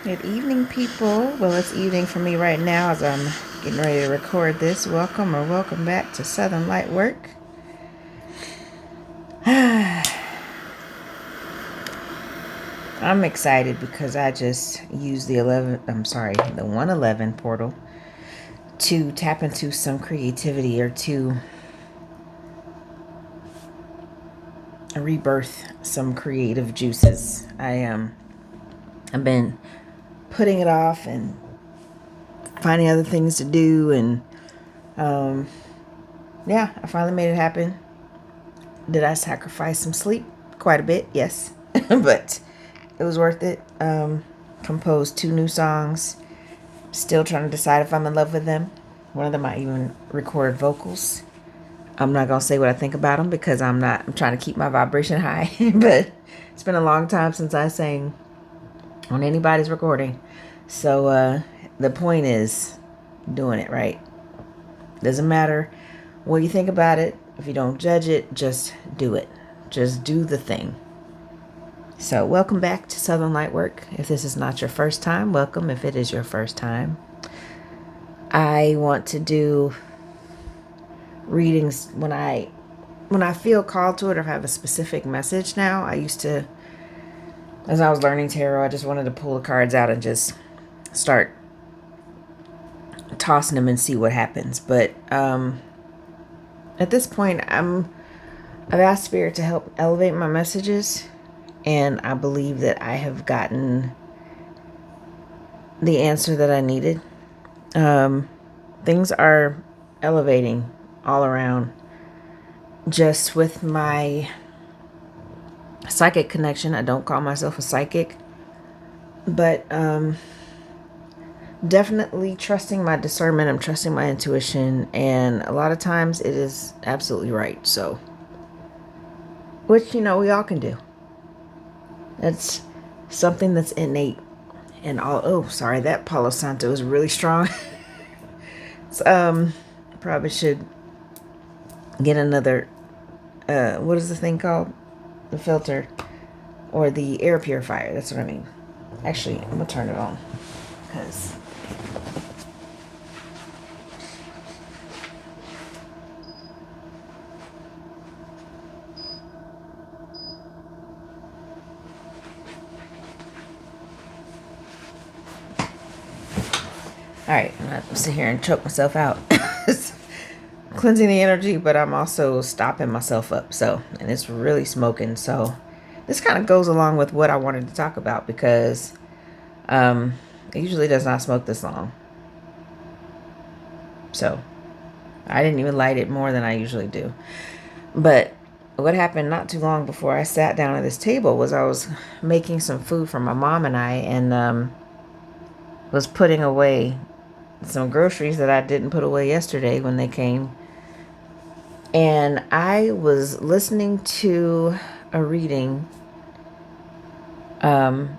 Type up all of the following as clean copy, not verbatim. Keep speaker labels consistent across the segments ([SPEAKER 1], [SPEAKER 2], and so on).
[SPEAKER 1] Good evening, people. Well, it's evening for me right now as I'm getting ready to record this. Welcome back to Southern Light Work. I'm excited because I just used the 111 portal to tap into some creativity or to rebirth some creative juices. I've been putting it off and finding other things to do, and I finally made it happen. Did I sacrifice some sleep? Quite a bit, yes. But it was worth it. Composed 2 new songs. Still trying to decide if I'm in love with them. One of them I even recorded vocals. I'm not going to say what I think about them because I'm trying to keep my vibration high. But it's been a long time since I sang on anybody's recording. So the point is doing it right. Doesn't matter what you think about it. If you don't judge it, just do it. Just do the thing. So welcome back to Southern Light Work. If this is not your first time, welcome. If it is your first time, I want to do readings when I feel called to it or have a specific message. Now, I used to, as I was learning tarot, I just wanted to pull the cards out and just start tossing them and see what happens. But at this point, I've asked Spirit to help elevate my messages, and I believe that I have gotten the answer that I needed. Things are elevating all around. Just with my psychic connection, I don't call myself a psychic, but definitely trusting my discernment. I'm trusting my intuition, and a lot of times it is absolutely right. So, which, we all can do. That's something that's innate in all. Oh, sorry, that Palo Santo is really strong. So, probably should get another, what is the thing called? The filter or the air purifier. That's what I mean. Actually, I'm going to turn it on because all right, I'm not sit here and choke myself out. Cleansing the energy, but I'm also stopping myself up. So, and it's really smoking. So this kind of goes along with what I wanted to talk about because it usually does not smoke this long. So I didn't even light it more than I usually do. But what happened not too long before I sat down at this table was I was making some food for my mom and I, and was putting away some groceries that I didn't put away yesterday when they came. And I was listening to a reading and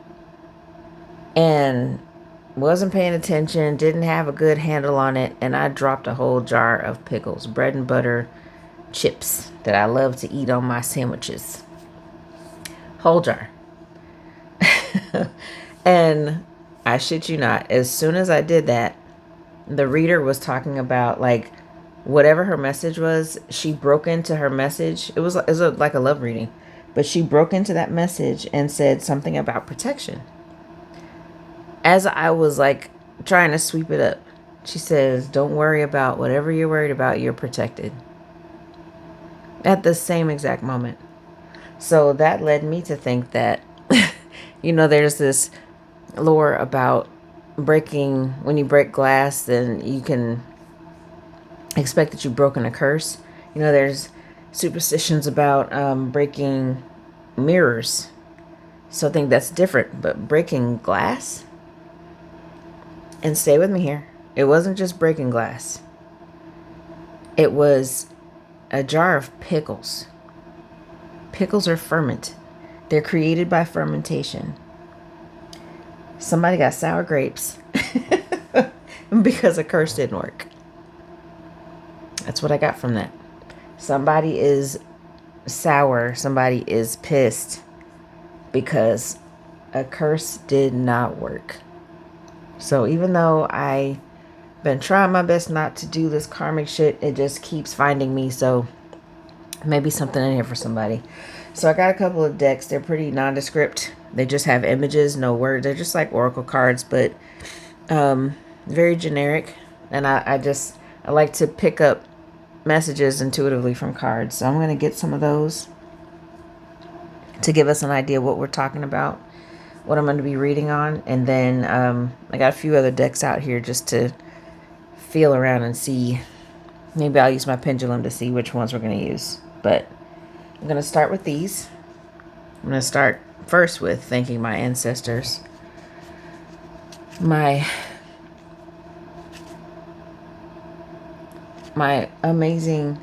[SPEAKER 1] wasn't paying attention, didn't have a good handle on it, and I dropped a whole jar of pickles, bread and butter chips that I love to eat on my sandwiches. Whole jar. And I shit you not, as soon as I did that, the reader was talking about, like, whatever her message was, she broke into her message. It was like a love reading, but she broke into that message and said something about protection. As I was like trying to sweep it up, she says, don't worry about whatever you're worried about, you're protected. At the same exact moment. So that led me to think that, there's this lore about breaking, when you break glass, then you can expect that you've broken a curse. There's superstitions about breaking mirrors. So I think that's different, but breaking glass? And stay with me here. It wasn't just breaking glass. It was a jar of pickles. Pickles are fermented. They're created by fermentation. Somebody got sour grapes because a curse didn't work. That's what I got from that. Somebody is sour. Somebody is pissed because a curse did not work. So even though I've been trying my best not to do this karmic shit, it just keeps finding me. So maybe something in here for somebody. So I got a couple of decks. They're pretty nondescript. They just have images, no words. They're just like oracle cards, but very generic. And I like to pick up messages intuitively from cards. So I'm going to get some of those to give us an idea what we're talking about, what I'm going to be reading on. And then I got a few other decks out here just to feel around and see. Maybe I'll use my pendulum to see which ones we're going to use. But I'm going to start with these. I'm going to start first with thanking my ancestors. My amazing,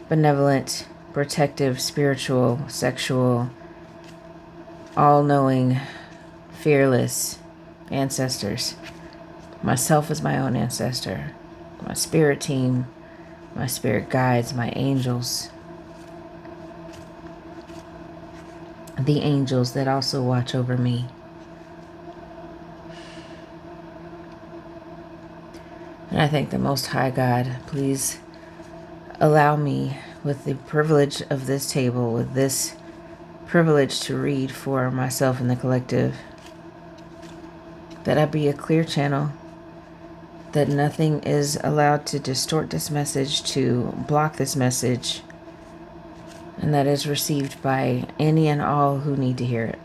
[SPEAKER 1] benevolent, protective, spiritual, sexual, all-knowing, fearless ancestors. Myself as my own ancestor. My spirit team, my spirit guides, my angels. The angels that also watch over me. And I thank the Most High God, please allow me, with the privilege of this table, with this privilege to read for myself and the collective, that I be a clear channel, that nothing is allowed to distort this message, to block this message, and that is received by any and all who need to hear it.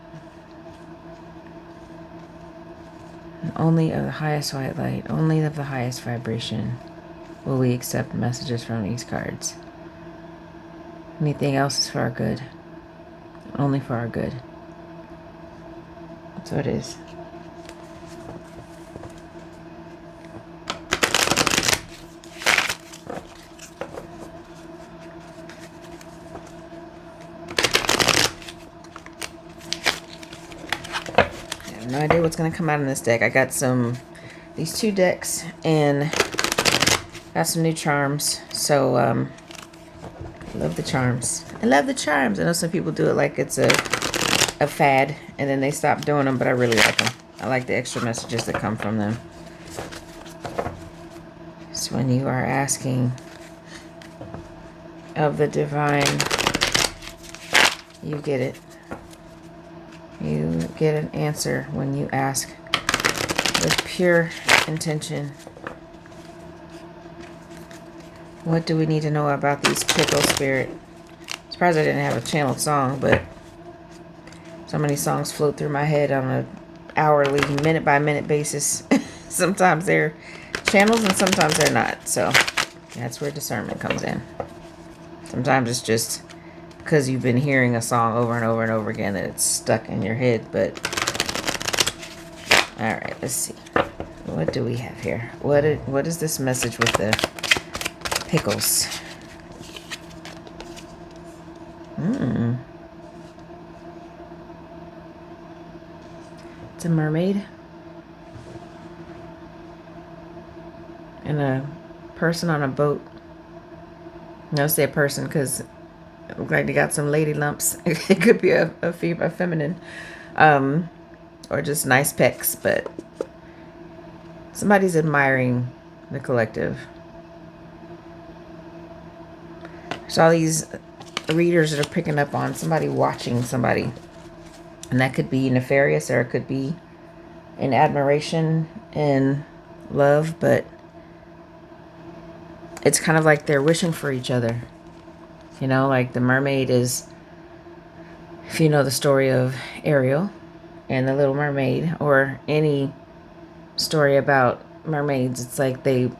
[SPEAKER 1] And only of the highest white light, only of the highest vibration, will we accept messages from these cards. Anything else is for our good. Only for our good. That's what it is. I have no idea what's going to come out in this deck. I got these two decks and got some new charms. So, I love the charms. I love the charms. I know some people do it like it's a fad and then they stop doing them, but I really like them. I like the extra messages that come from them. So when you are asking of the divine, you get it. You get an answer when you ask with pure intention. What do we need to know about these pickle spirit? Surprised I didn't have a channeled song, but so many songs float through my head on an hourly, minute by minute basis. Sometimes they're channels and sometimes they're not. So that's where discernment comes in. Sometimes it's just because you've been hearing a song over and over and over again that it's stuck in your head. But all right, let's see. What do we have here? What is this message with the pickles? It's a mermaid and a person on a boat. I'll say a person because it looks like they got some lady lumps. It could be a feminine, or just nice pecs, but somebody's admiring the collective. So all these readers that are picking up on somebody watching somebody, and that could be nefarious or it could be in admiration and love, but it's kind of like they're wishing for each other. You know, like the mermaid is, if you know the story of Ariel and the Little Mermaid, or any story about mermaids, it's like they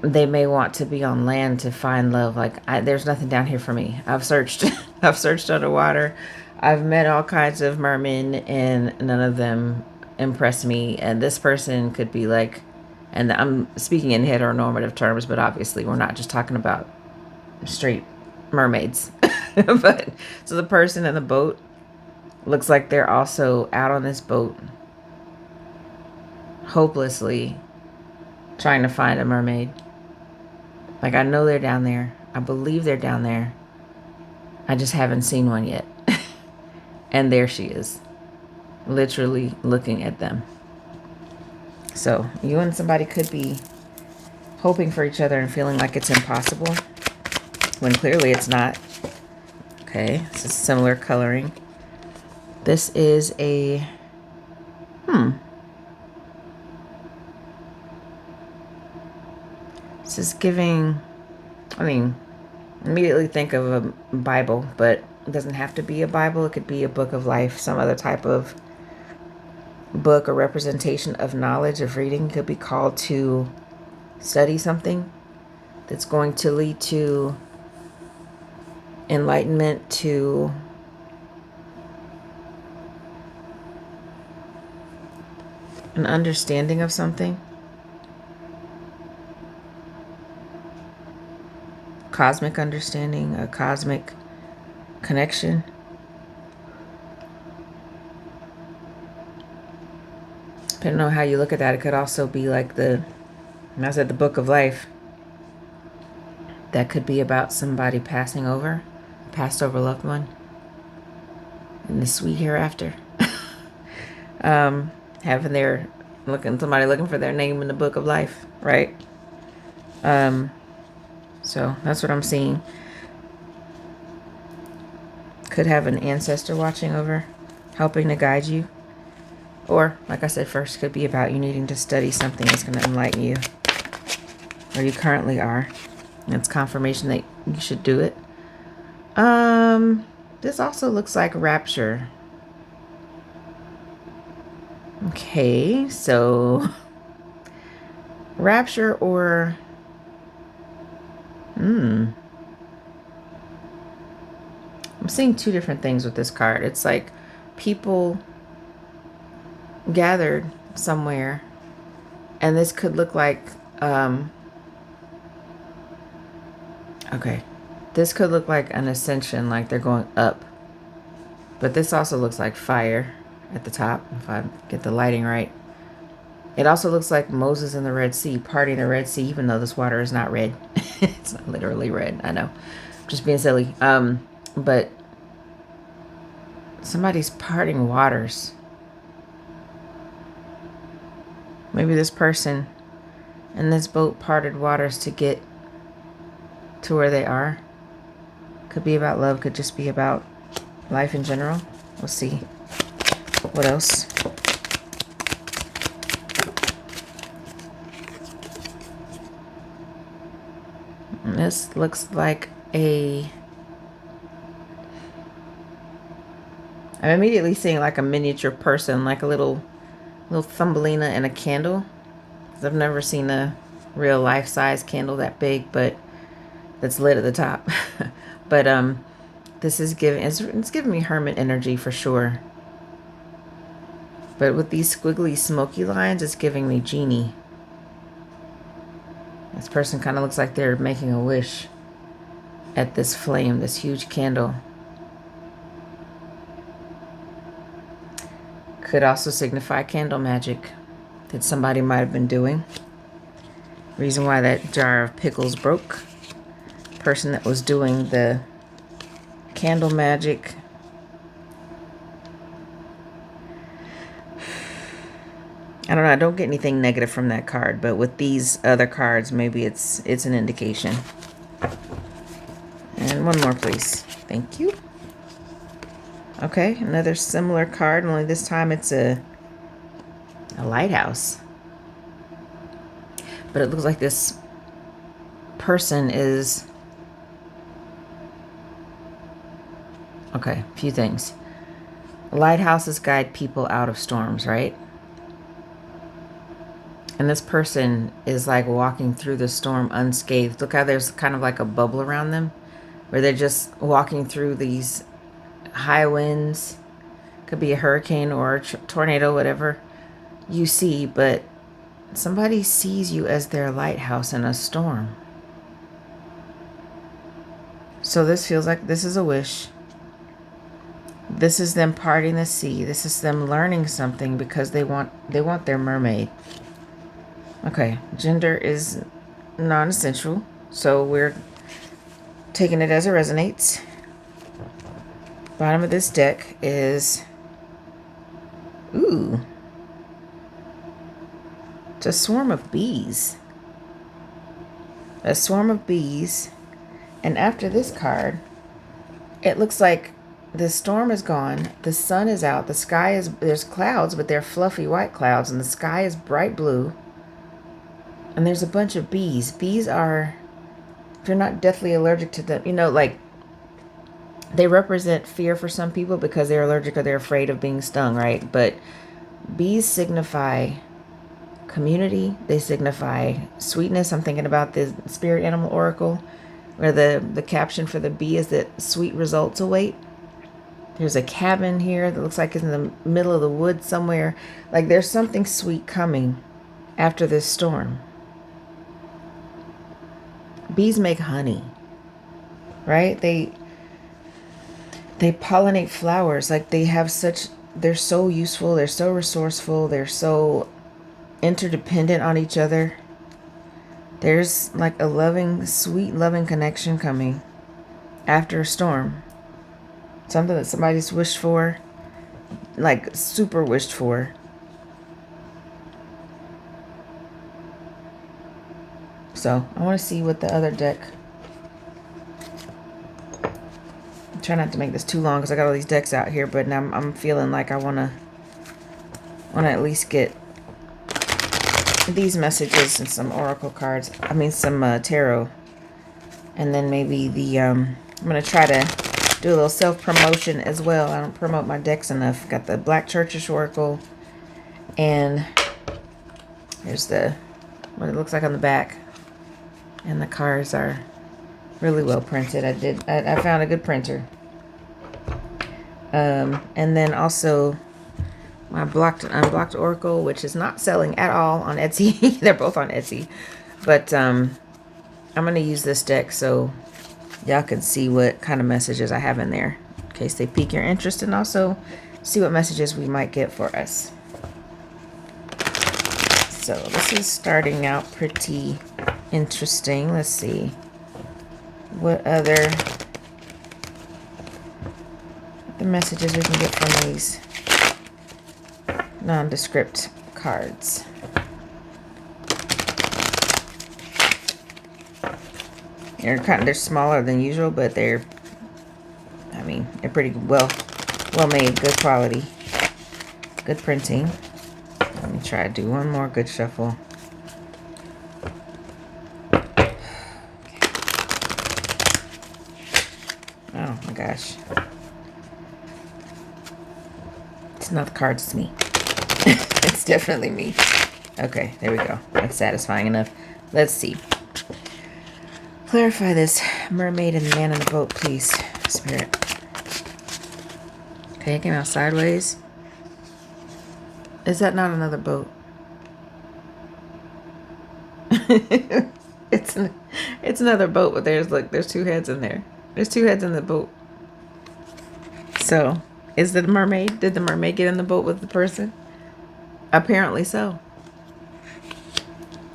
[SPEAKER 1] may want to be on land to find love. Like, there's nothing down here for me. I've searched I've searched underwater. I've met all kinds of mermen and none of them impress me. And this person could be like, and I'm speaking in heteronormative terms, but obviously we're not just talking about straight mermaids. But so the person in the boat looks like they're also out on this boat hopelessly trying to find a mermaid. Like, I know they're down there. I believe they're down there. I just haven't seen one yet. And there she is, literally looking at them. So you and somebody could be hoping for each other and feeling like it's impossible when clearly it's not. Okay, this is similar coloring. This is a, This is giving, I mean, immediately think of a Bible, but it doesn't have to be a Bible. It could be a book of life, some other type of book or representation of knowledge, of reading. Could be called to study something that's going to lead to enlightenment, to an understanding of something. Cosmic understanding, a cosmic connection. Depending on how you look at that, it could also be like I said, the book of life. That could be about somebody passed over loved one in the sweet hereafter. Having somebody looking for their name in the book of life, right? So that's what I'm seeing. Could have an ancestor watching over, helping to guide you. Or, like I said first, could be about you needing to study something that's going to enlighten you. Or you currently are. And it's confirmation that you should do it. This also looks like rapture. Okay, so rapture or I'm seeing two different things with this card. It's like people gathered somewhere, and this could look like okay, this could look like an ascension, like they're going up, but this also looks like fire at the top, if I get the lighting right. It also looks like Moses in the Red Sea, parting the Red Sea, even though this water is not red. It's not literally red, I know, just being silly. But somebody's parting waters. Maybe this person in this boat parted waters to get to where they are. Could be about love, could just be about life in general. We'll see. What else? This looks like I'm immediately seeing like a miniature person, like a little Thumbelina and a candle. I've never seen a real life-size candle that big, but that's lit at the top. But this is it's giving me hermit energy for sure. But with these squiggly smoky lines, it's giving me genie. This person kind of looks like they're making a wish at this flame, this huge candle. Could also signify candle magic that somebody might have been doing. Reason why that jar of pickles broke. Person that was doing the candle magic. I don't know, I don't get anything negative from that card, but with these other cards, maybe it's an indication. And one more, please. Thank you. Okay, another similar card, only this time it's a lighthouse. But it looks like this person is... Okay, a few things. Lighthouses guide people out of storms, right? And this person is like walking through the storm unscathed. Look how there's kind of like a bubble around them, where they're just walking through these high winds. Could be a hurricane or a tornado, whatever you see, but somebody sees you as their lighthouse in a storm. So this feels like this is a wish. This is them parting the sea. This is them learning something because they want their mermaid. Okay, gender is non-essential, so we're taking it as it resonates. Bottom of this deck is, ooh, It's a swarm of bees. A swarm of bees. And after this card, it looks like the storm is gone. The sun is out. The sky is, there's clouds, but they're fluffy white clouds. And the sky is bright blue. And there's a bunch of bees. Bees are, if you're not deathly allergic to them, you know, like, they represent fear for some people because they're allergic or they're afraid of being stung, right? But bees signify community. They signify sweetness. I'm thinking about the spirit animal oracle, where the caption for the bee is that sweet results await. There's a cabin here that looks like it's in the middle of the woods somewhere. Like there's something sweet coming after this storm. Bees make honey, right? They pollinate flowers. Like they're so useful. They're so resourceful. They're so interdependent on each other. There's like a loving, sweet, loving connection coming after a storm. Something that somebody's wished for, like super wished for. So I want to see what the other deck. I'm trying not to make this too long because I got all these decks out here, but now I'm feeling like I want to at least get these messages and some oracle cards. I mean some tarot, and then maybe the I'm gonna try to do a little self-promotion as well. I don't promote my decks enough. Got the Black Churchish oracle, and there's the what it looks like on the back, and the cards are really well printed. I found a good printer. And then also my Unblocked oracle, which is not selling at all on Etsy. They're both on Etsy, but I'm gonna use this deck so y'all can see what kind of messages I have in there in case they pique your interest, and also see what messages we might get for us. So this is starting out pretty interesting. Let's see what other the messages we can get from these nondescript cards. They're smaller than usual, but they're pretty well made, good quality, good printing. Let me try to do one more good shuffle. Oh my gosh. It's not the cards, it's me. It's definitely me. Okay, there we go. That's satisfying enough. Let's see. Clarify this mermaid and the man in the boat, please, Spirit. Okay, it came out sideways. Is that not another boat? It's another boat, but there's two heads in there. There's two heads in the boat. So, is the mermaid? Did the mermaid get in the boat with the person? Apparently so.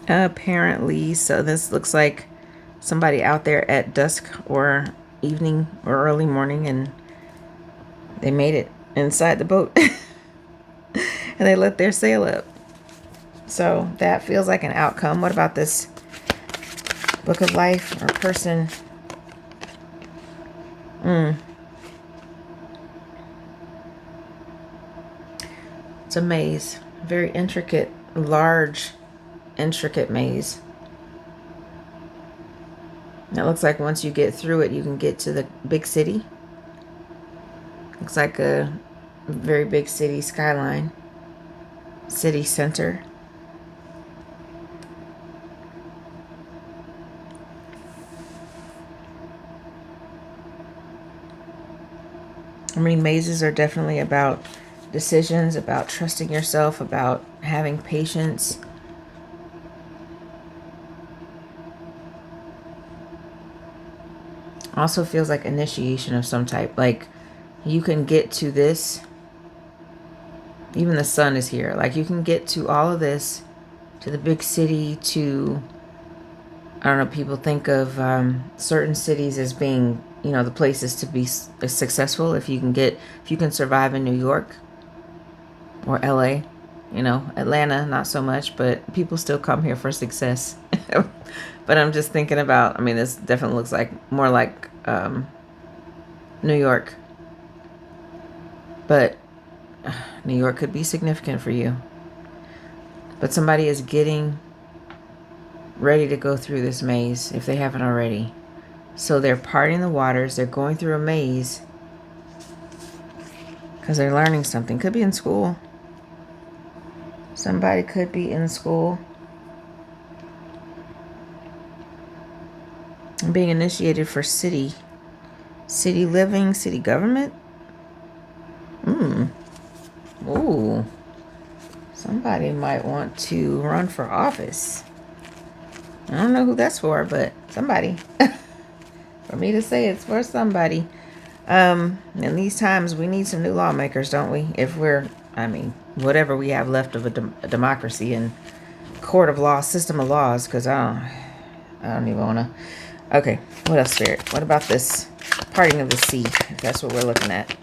[SPEAKER 1] Apparently so. This looks like somebody out there at dusk or evening or early morning, and they made it inside the boat. And they let their sail up. So that feels like an outcome. What about this book of life or person? It's a maze. Very intricate, large, intricate maze. It looks like once you get through it, you can get to the big city. Looks like a very big city skyline. City center. I mean, mazes are definitely about decisions, about trusting yourself, about having patience. Also feels like initiation of some type. Like you can get to this. Even the sun is here. Like you can get to all of this, to the big city, to, I don't know, people think of certain cities as being, you know, the places to be successful. If you can survive in New York or LA. You know, Atlanta, not so much, but people still come here for success. But I'm just thinking about, I mean, this definitely looks like more like New York. But New York could be significant for you. But somebody is getting ready to go through this maze if they haven't already. So they're parting the waters. They're going through a maze because they're learning something. Could be in school. Somebody could be in school. Being initiated for city living, city government. Ooh. Somebody might want to run for office. I don't know who that's for, but somebody. For me to say it's for somebody. In these times, we need some new lawmakers, don't we? If we're, I mean, whatever we have left of a democracy and court of law, system of laws, because I don't even want to. Okay, what else, Spirit? What about this parting of the sea, if that's what we're looking at?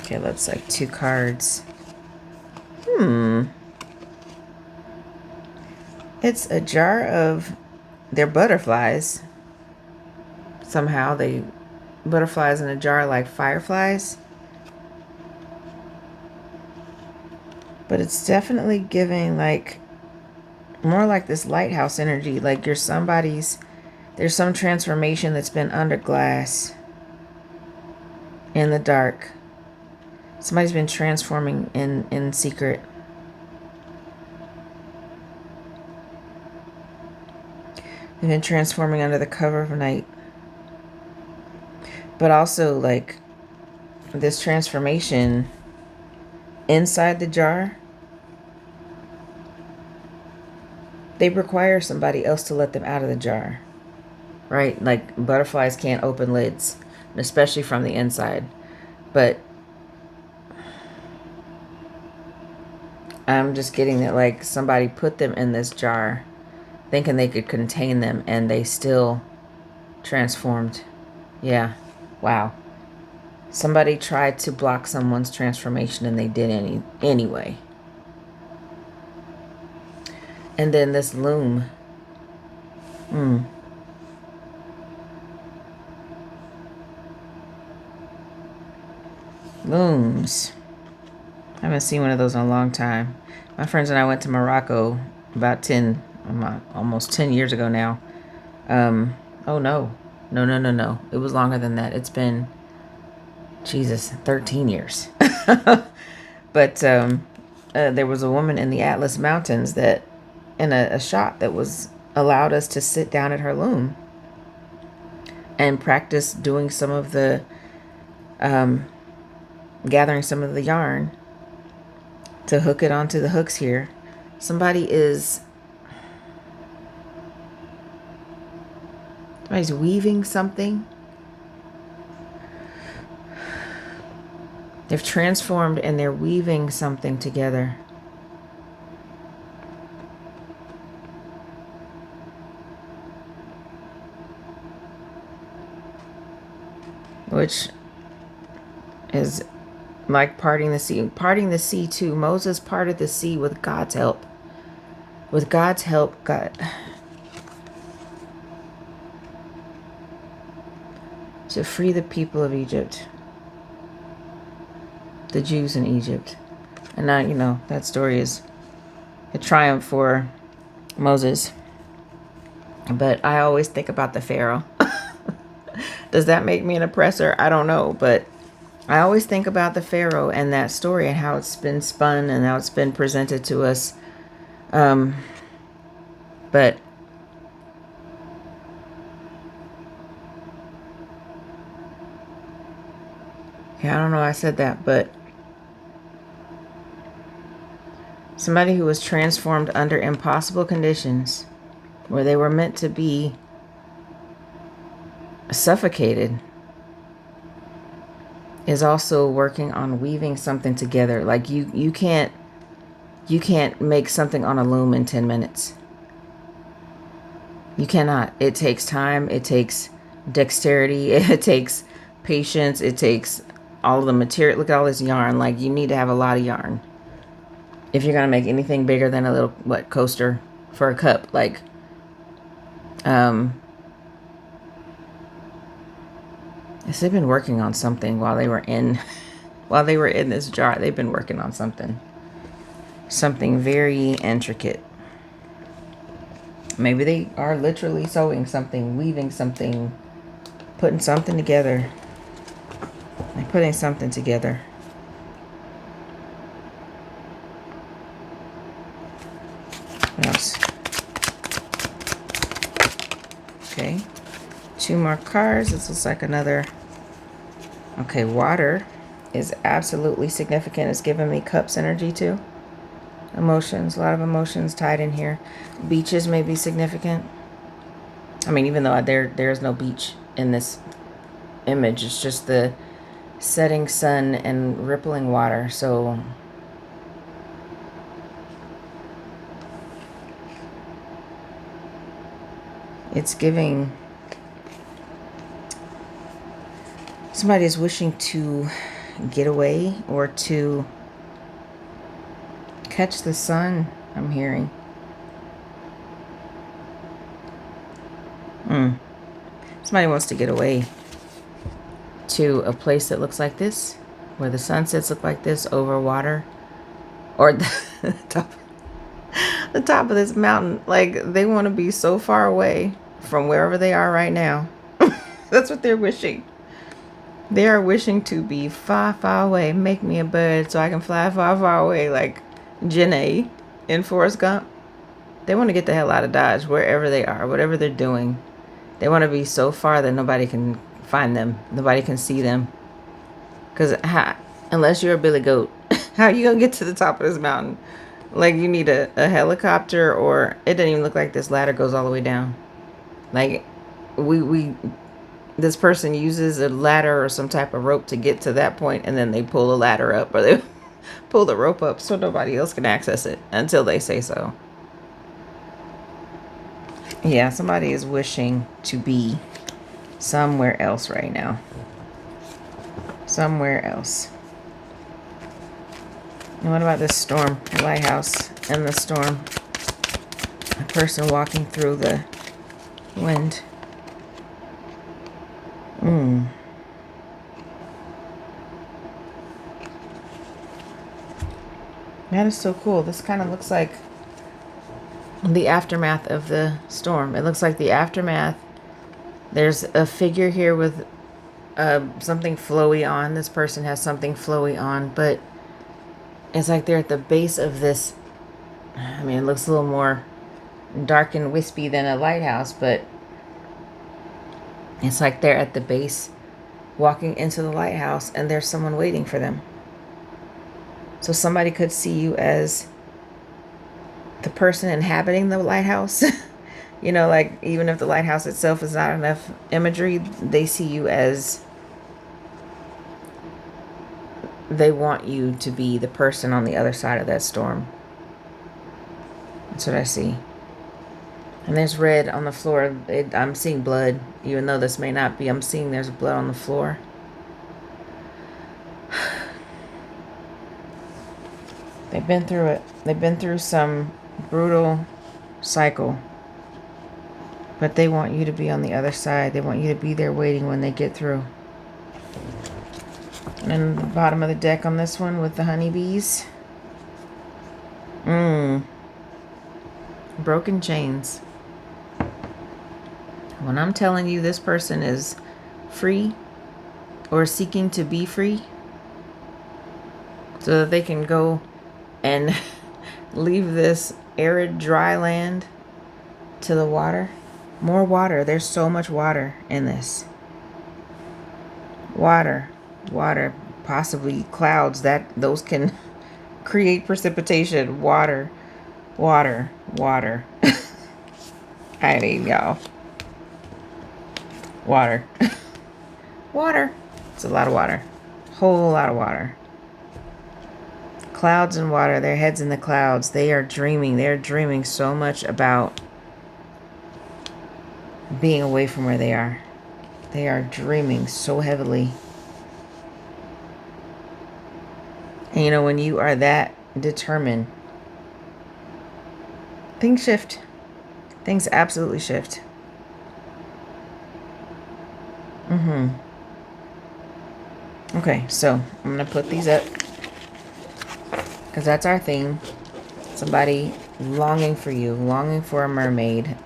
[SPEAKER 1] Okay, looks like 2 cards. It's a jar of, they're butterflies. Somehow they, butterflies in a jar like fireflies. But it's definitely giving like, more like this lighthouse energy. Like you're somebody's, there's some transformation that's been under glass. In the dark. Somebody's been transforming in secret. They've been transforming under the cover of night. But also, like, this transformation inside the jar, they require somebody else to let them out of the jar. Right? Like, butterflies can't open lids, especially from the inside. But I'm just getting that, like, somebody put them in this jar thinking they could contain them, and they still transformed. Yeah. Wow. Somebody tried to block someone's transformation, and they did anyway. And then this loom. Looms. I haven't seen one of those in a long time. My friends and I went to Morocco about almost 10 years ago now. Oh no. No. It was longer than that. It's been, Jesus, 13 years. But there was a woman in the Atlas Mountains that, in a shop that was allowed us to sit down at her loom and practice doing some of the, gathering some of the yarn to hook it onto the hooks here. Somebody's weaving something. They've transformed and they're weaving something together. Which is like parting the sea. Parting the sea too. Moses parted the sea with God's help. With God's help, God. To free the people of Egypt. The Jews in Egypt. And now, you know, that story is a triumph for Moses. But I always think about the Pharaoh. Does that make me an oppressor? I don't know. But I always think about the Pharaoh and that story and how it's been spun and how it's been presented to us. But yeah, I don't know why I said that, but somebody who was transformed under impossible conditions where they were meant to be suffocated is also working on weaving something together. Like you can't make something on a loom in 10 minutes. You cannot. It takes time. It takes dexterity. It takes patience. It takes all of the material. Look at all this yarn. Like, you need to have a lot of yarn. If you're going to make anything bigger than a little, coaster for a cup, like, they've been working on something while they were in, this jar. They've been working on something very intricate. Maybe they are literally sewing something, weaving something, putting something together. They're putting something together. What else? Okay. 2 more cards. This looks like another. Okay, water is absolutely significant. It's giving me cups energy too. Emotions, a lot of emotions tied in here. Beaches may be significant. I mean, even though there's no beach in this image, it's just the setting sun and rippling water. So it's giving somebody is wishing to get away or to catch the sun, I'm hearing. Somebody wants to get away to a place that looks like this, where the sunsets look like this over water, or the top of this mountain. Like, they want to be so far away from wherever they are right now. That's what they're wishing. They are wishing to be far, far away. Make me a bird so I can fly far, far away, like Janae in Forrest Gump. They want to get the hell out of Dodge, wherever they are, whatever they're doing. They want to be so far that nobody can find them. Nobody can see them. Because unless you're a billy goat, how are you going to get to the top of this mountain? Like, you need a helicopter, or it doesn't even look like this ladder goes all the way down. Like, this person uses a ladder or some type of rope to get to that point, and then they pull the ladder up, or they pull the rope up so nobody else can access it until they say so. Yeah, somebody is wishing to be somewhere else right now. Somewhere else. And what about this storm? The lighthouse and the storm. A person walking through the wind. That is so cool. This kind of looks like the aftermath of the storm. It looks like the aftermath. There's a figure here with something flowy on. This person has something flowy on, but it's like they're at the base of this. I mean, it looks a little more dark and wispy than a lighthouse, but it's like they're at the base walking into the lighthouse, and there's someone waiting for them. So somebody could see you as the person inhabiting the lighthouse. You know, like, even if the lighthouse itself is not enough imagery, they see you as, they want you to be the person on the other side of that storm. That's what I see. And there's red on the floor. I'm seeing blood, even though this may not be. I'm seeing there's blood on the floor. They've been through it. They've been through some brutal cycle. But they want you to be on the other side. They want you to be there waiting when they get through. And then the bottom of the deck on this one with the honeybees. Broken chains. When I'm telling you this person is free or seeking to be free so that they can go and leave this arid, dry land to the water. More water. There's so much water in this. Water. Possibly clouds. Those can create precipitation. Water. I mean, y'all. Water. Water. It's a lot of water. Whole lot of water. Clouds and water. Their heads in the clouds. They are dreaming. They're dreaming so much about being away from where they are. They are dreaming so heavily. And you know, when you are that determined Things shift. Things absolutely shift. Okay, so I'm going to put these up because that's our theme. Somebody longing for you, longing for a mermaid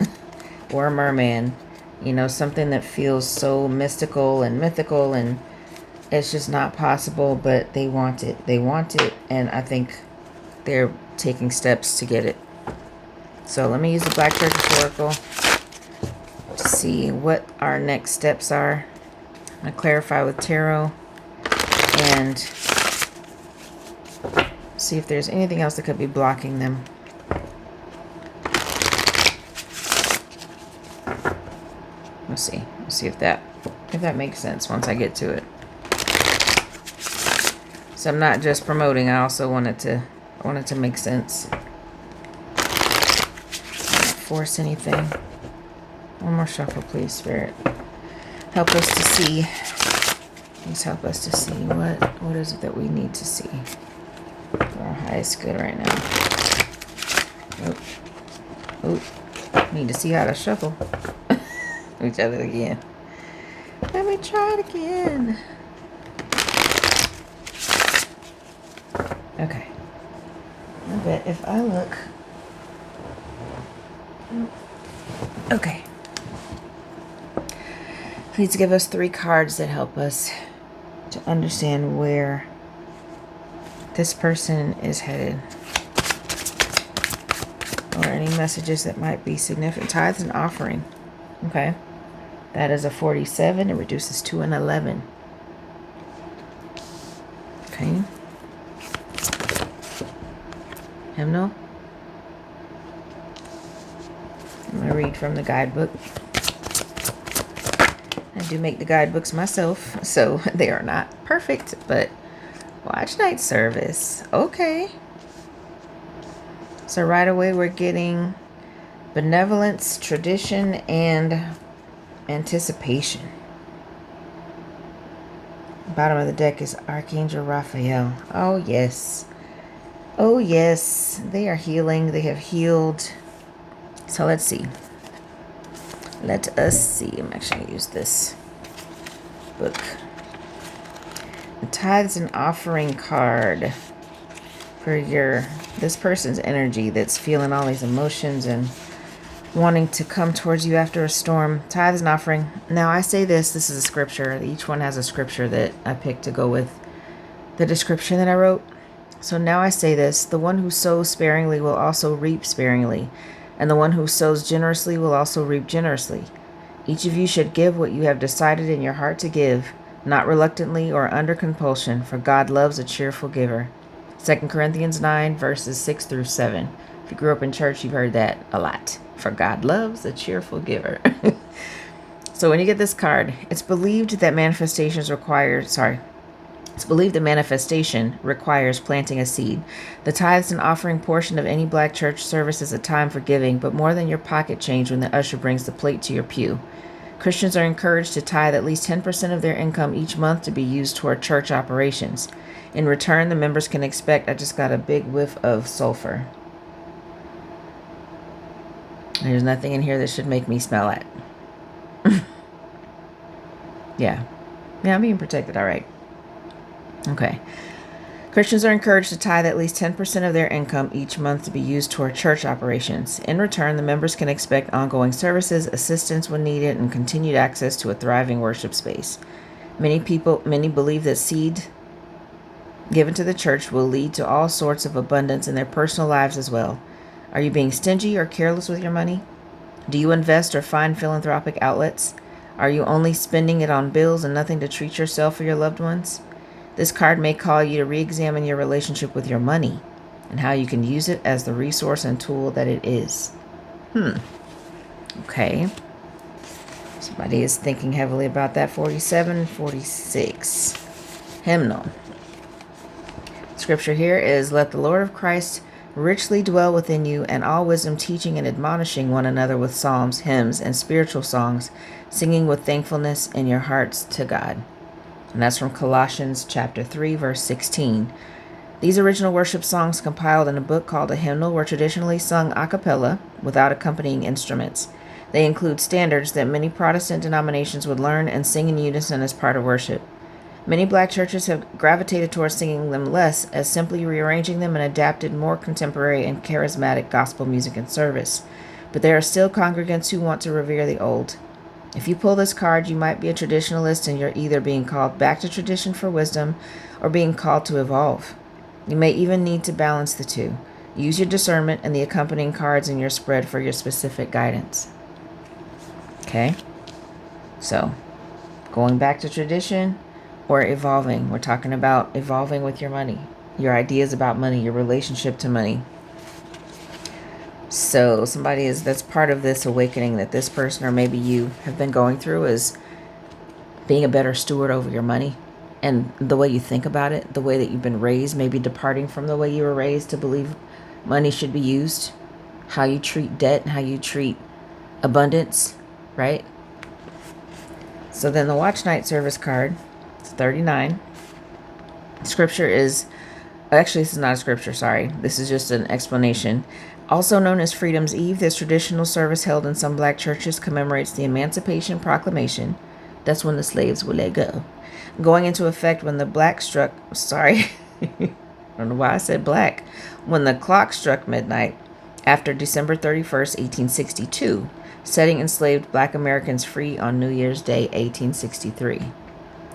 [SPEAKER 1] or a merman. You know, something that feels so mystical and mythical, and it's just not possible, but they want it. They want it, and I think they're taking steps to get it. So let me use the Black Church Oracle to see what our next steps are. I'm going to clarify with Tarot and see if there's anything else that could be blocking them. Let's see. Let's see if that makes sense once I get to it. So I'm not just promoting, I also want it to make sense. Don't force anything. One more shuffle, please, Spirit. Help us to see. Please help us to see what is it that we need to see for our highest good right now. Need to see how to shuffle each other again. Let me try it again. Okay. I bet if I look. Okay. Please give us 3 cards that help us to understand where this person is headed. Or any messages that might be significant. Tithes and offering. Okay. That is a 47. It reduces to an 11. Okay. Hymnal. I'm going to read from the guidebook. I do make the guidebooks myself, so they are not perfect, but watch night service. Okay. So right away we're getting benevolence, tradition, and anticipation. Bottom of the deck is Archangel Raphael. Oh, yes. Oh, yes. They are healing. They have healed. So let's see. Let us see. I'm actually going to use this book. The tithes and offering card for this person's energy that's feeling all these emotions and wanting to come towards you after a storm. Tithes and offering. Now I say this is a scripture. Each one has a scripture that I picked to go with the description that I wrote. So now I say this: the one who sows sparingly will also reap sparingly, and the one who sows generously will also reap generously. Each of you should give what you have decided in your heart to give, not reluctantly or under compulsion, for God loves a cheerful giver. 2 Corinthians 9, verses 6 through 7. If you grew up in church, you've heard that a lot. For God loves a cheerful giver. So when you get this card, it's believed that manifestation requires planting a seed. The tithes and offering portion of any Black church service is a time for giving, but more than your pocket change when the usher brings the plate to your pew. Christians are encouraged to tithe at least 10% of their income each month to be used toward church operations. In return, the members can expect, I just got a big whiff of sulfur. There's nothing in here that should make me smell it. Yeah, I'm being protected, all right. Okay. Christians are encouraged to tithe at least 10% of their income each month to be used toward church operations. In return, the members can expect ongoing services, assistance when needed, and continued access to a thriving worship space. Many believe that seed given to the church will lead to all sorts of abundance in their personal lives as well. Are you being stingy or careless with your money? Do you invest or find philanthropic outlets? Are you only spending it on bills and nothing to treat yourself or your loved ones? This card may call you to re-examine your relationship with your money and how you can use it as the resource and tool that it is. Okay. Somebody is thinking heavily about that. 47, 46. Hymnal. Scripture here is, let the Lord of Christ richly dwell within you, and all wisdom teaching and admonishing one another with psalms, hymns, and spiritual songs, singing with thankfulness in your hearts to God. And that's from Colossians chapter 3, verse 16. These original worship songs compiled in a book called a hymnal were traditionally sung a cappella without accompanying instruments. They include standards that many Protestant denominations would learn and sing in unison as part of worship. Many black churches have gravitated towards singing them less, as simply rearranging them and adapted more contemporary and charismatic gospel music and service. But there are still congregants who want to revere the old. If you pull this card, you might be a traditionalist and you're either being called back to tradition for wisdom or being called to evolve. You may even need to balance the two. Use your discernment and the accompanying cards in your spread for your specific guidance. Okay? So, going back to tradition or evolving. We're talking about evolving with your money, your ideas about money, your relationship to money. So that's part of this awakening that this person or maybe you have been going through is being a better steward over your money and the way you think about it, the way that you've been raised, maybe departing from the way you were raised to believe money should be used, how you treat debt, how you treat abundance, right? So then the Watch Night Service card, it's 39. Scripture is, actually this is not a scripture, sorry. This is just an explanation. Also known as Freedom's Eve, this traditional service held in some black churches commemorates the Emancipation Proclamation. That's when the slaves were let go. Going into effect when the I don't know why I said black. When the clock struck midnight after December 31st, 1862, setting enslaved black Americans free on New Year's Day, 1863.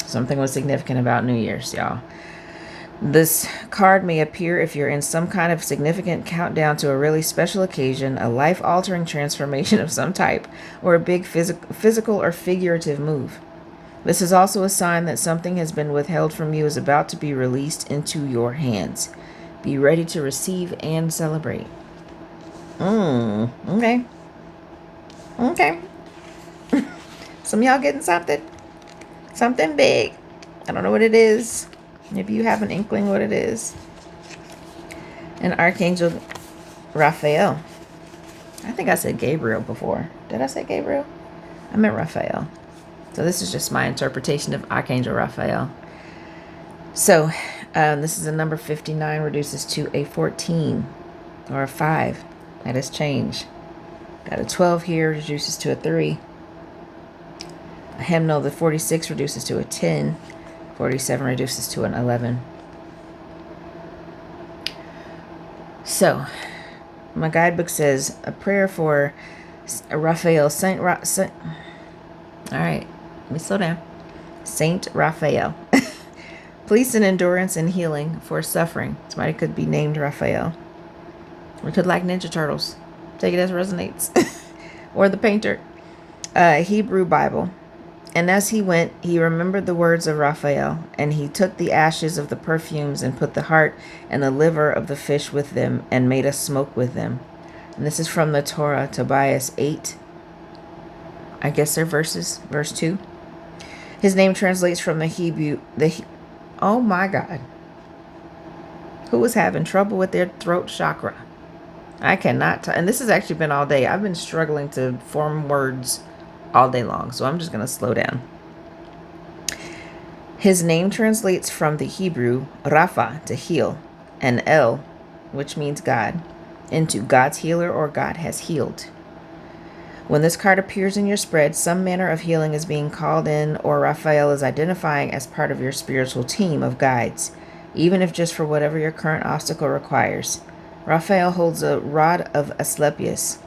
[SPEAKER 1] Something was significant about New Year's, y'all. This card may appear if you're in some kind of significant countdown to a really special occasion, a life-altering transformation of some type, or a big physical or figurative move. This is also a sign that something has been withheld from you is about to be released into your hands. Be ready to receive and celebrate. Okay. Okay. Some of y'all getting something big. I don't know what it is. Maybe you have an inkling what it is. And Archangel Raphael. I think I said Gabriel before. Did I say Gabriel? I meant Raphael. So this is just my interpretation of Archangel Raphael. So this is a number 59, reduces to a 14 or a 5. That has changed. Got a 12 here, reduces to a 3. A hymnal, the 46 reduces to a 10. 47 reduces to an 11. So, my guidebook says a prayer for Raphael, all right, let me slow down. Saint Raphael. Peace and endurance and healing for suffering. Somebody could be named Raphael. We could like Ninja Turtles. Take it as resonates. Or the painter. Hebrew Bible. And as he went, he remembered the words of Raphael, and he took the ashes of the perfumes and put the heart and the liver of the fish with them and made a smoke with them. And this is from the Torah, Tobias 8. I guess they're verses, verse 2. His name translates from the Hebrew, oh my God. Who was having trouble with their throat chakra? I cannot, and this has actually been all day. I've been struggling to form words all day long, so I'm just going to slow down. His name translates from the Hebrew Rapha, to heal, and El, which means God, into God's healer or God has healed. When this card appears in your spread, some manner of healing is being called in, or Raphael is identifying as part of your spiritual team of guides, even if just for whatever your current obstacle requires. Raphael holds a rod of Asclepius,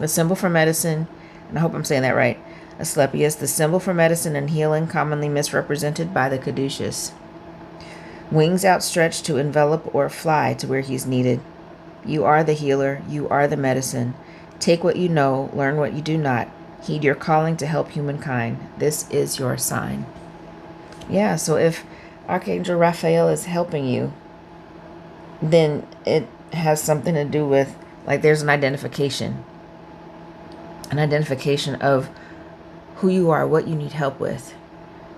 [SPEAKER 1] the symbol for medicine, and I hope I'm saying that right. Asclepius, the symbol for medicine and healing, commonly misrepresented by the caduceus. Wings outstretched to envelop or fly to where he's needed. You are the healer. You are the medicine. Take what you know. Learn what you do not. Heed your calling to help humankind. This is your sign. Yeah, so if Archangel Raphael is helping you, then it has something to do with, like, there's an identification of who you are, what you need help with.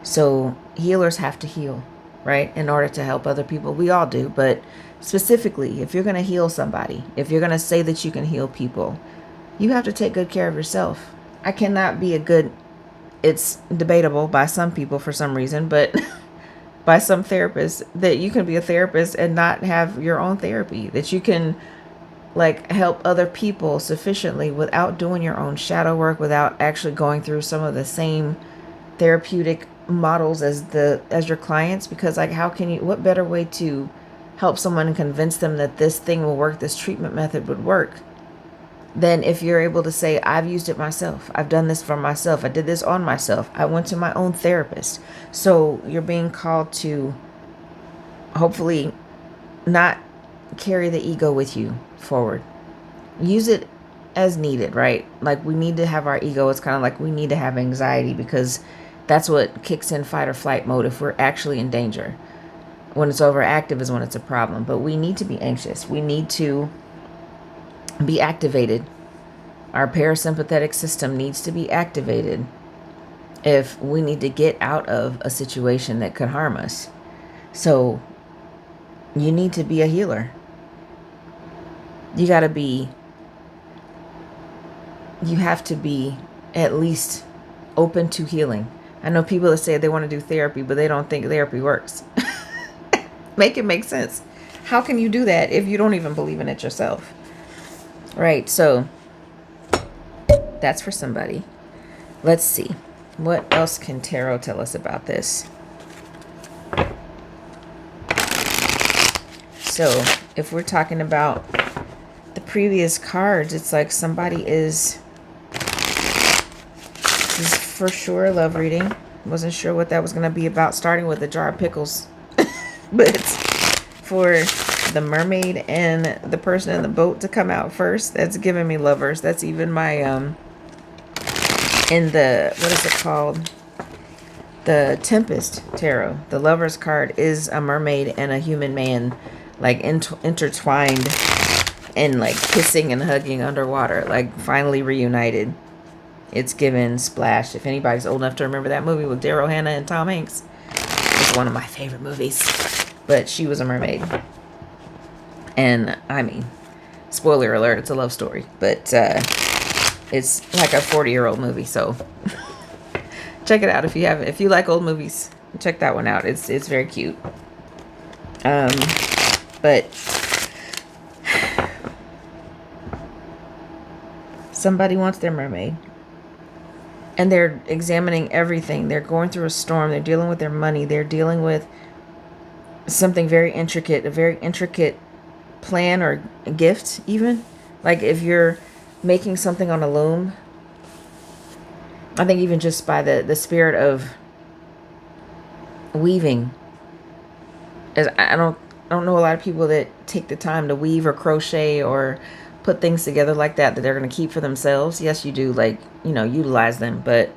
[SPEAKER 1] So healers have to heal, right? In order to help other people. We all do, but specifically, if you're going to heal somebody, if you're going to say that you can heal people, you have to take good care of yourself. I cannot be it's debatable by some people for some reason, but by some therapists, that you can be a therapist and not have your own therapy, that you can like help other people sufficiently without doing your own shadow work, without actually going through some of the same therapeutic models as your clients. Because like, how can you, what better way to help someone and convince them that this thing will work, this treatment method would work, than if you're able to say, I've used it myself, I've done this for myself, I did this on myself, I went to my own therapist. So you're being called to hopefully not carry the ego with you forward. Use it as needed, right? Like, we need to have our ego. It's kind of like we need to have anxiety, because that's what kicks in fight or flight mode if we're actually in danger. When it's overactive is when it's a problem. But we need to be anxious. We need to be activated. Our parasympathetic system needs to be activated if we need to get out of a situation that could harm us. So you need to be a healer. You have to be at least open to healing. I know people that say they want to do therapy, but they don't think therapy works. Make it make sense. How can you do that if you don't even believe in it yourself? Right, so that's for somebody. Let's see. What else can tarot tell us about this? So if we're talking about the previous cards, it's like somebody is, this is for sure a love reading. Wasn't sure what that was going to be about, starting with a jar of pickles. But it's for the mermaid and the person in the boat to come out first. That's giving me lovers. That's even my, in the, what is it called? The Tempest Tarot. The Lover's card is a mermaid and a human man, like intertwined and like kissing and hugging underwater, like finally reunited. It's given Splash. If anybody's old enough to remember that movie with Daryl Hannah and Tom Hanks, it's one of my favorite movies. But she was a mermaid. And I mean, spoiler alert, it's a love story, but it's like a 40-year-old movie. So check it out if you haven't. If you like old movies, check that one out. It's very cute. But somebody wants their mermaid, and they're examining everything. They're going through a storm. They're dealing with their money. They're dealing with something very intricate, a very intricate plan or gift even. Like if you're making something on a loom, I think even just by the spirit of weaving, as I don't know a lot of people that take the time to weave or crochet or put things together like that they're going to keep for themselves. Yes, you do, like, you know, utilize them, but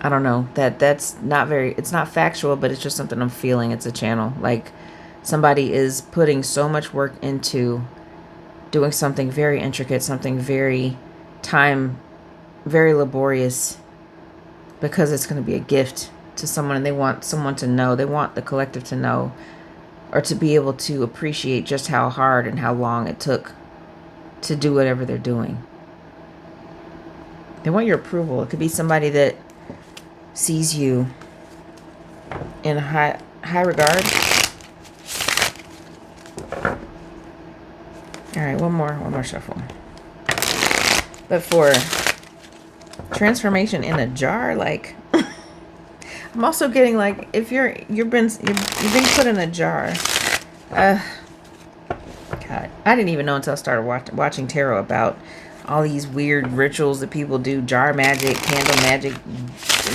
[SPEAKER 1] I don't know, that's not very, it's not factual, but it's just something I'm feeling. It's a channel. Like somebody is putting so much work into doing something very intricate, something very very laborious, because it's going to be a gift to someone, and they want someone to know, they want the collective to know, or to be able to appreciate just how hard and how long it took to do whatever they're doing. They want your approval. It could be somebody that sees you in high regard. All right, one more shuffle. But for transformation in a jar, like I'm also getting like, if you've been put in a jar. God, I didn't even know until I started watching tarot about all these weird rituals that people do, jar magic, candle magic,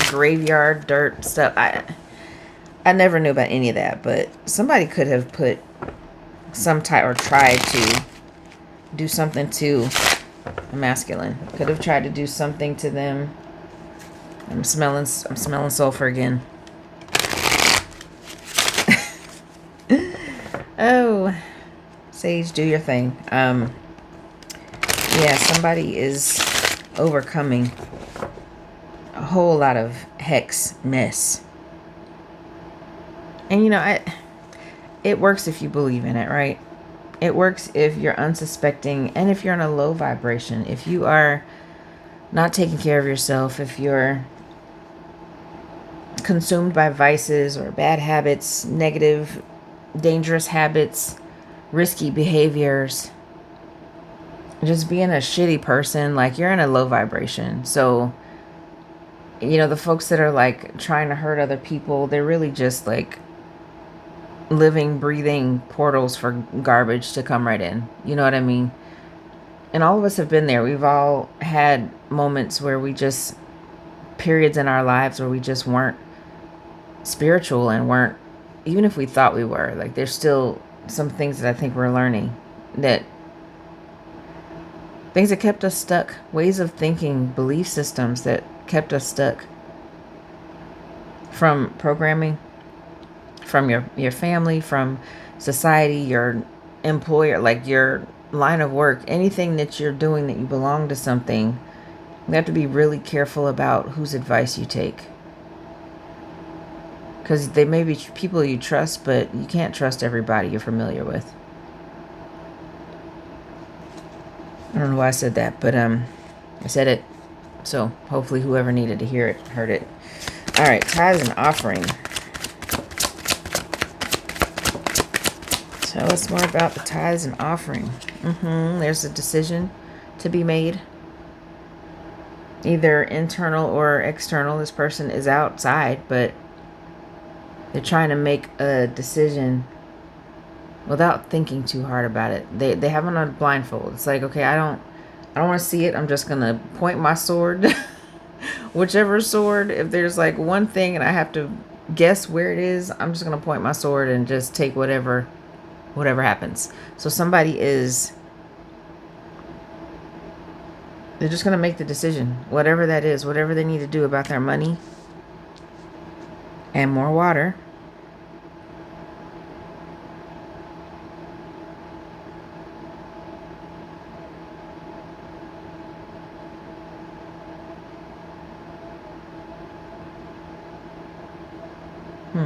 [SPEAKER 1] graveyard dirt stuff. I never knew about any of that, but somebody could have put some type, or tried to do something to a masculine. Could have tried to do something to them. I'm smelling sulfur again. Oh, Sage, do your thing. Yeah, somebody is overcoming a whole lot of hex mess. And you know, it works if you believe in it, right? It works if you're unsuspecting, and if you're in a low vibration, if you are not taking care of yourself, if you're consumed by vices or bad habits, negative, dangerous habits, risky behaviors, just being a shitty person, like you're in a low vibration. So, the folks that are like trying to hurt other people, they're really just like living, breathing portals for garbage to come right in. You know what I mean? And all of us have been there. We've all had moments where periods in our lives where we just weren't spiritual and weren't, even if we thought we were, like there's still some things that I think we're learning, that things that kept us stuck, ways of thinking, belief systems that kept us stuck from programming, from your family, from society, your employer, like your line of work, anything that you're doing that you belong to something. You have to be really careful about whose advice you take. Because they may be people you trust, but you can't trust everybody you're familiar with. I don't know why I said that, but I said it. So hopefully whoever needed to hear it heard it. All right, tithes and offering. Tell us more about the tithes and offering. There's a decision to be made. Either internal or external. This person is outside, but they're trying to make a decision without thinking too hard about it. They have on a blindfold. It's like, okay, I don't want to see it. I'm just gonna point my sword, whichever sword. If there's like one thing and I have to guess where it is, I'm just gonna point my sword and just take whatever happens. So they're just gonna make the decision, whatever that is, whatever they need to do about their money. And more water. All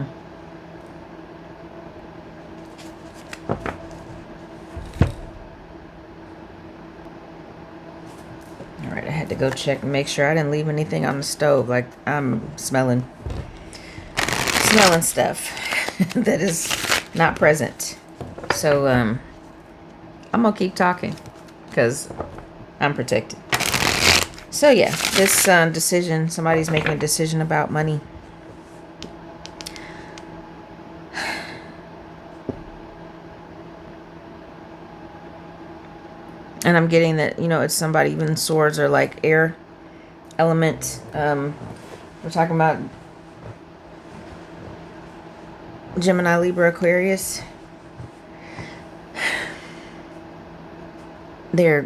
[SPEAKER 1] right, I had to go check and make sure I didn't leave anything on the stove. Like I'm smelling stuff that is not present. So I'm gonna keep talking because I'm protected. So yeah, this decision, somebody's making a decision about money. And I'm getting that, it's somebody, even swords are like air element. We're talking about Gemini, Libra, Aquarius. They're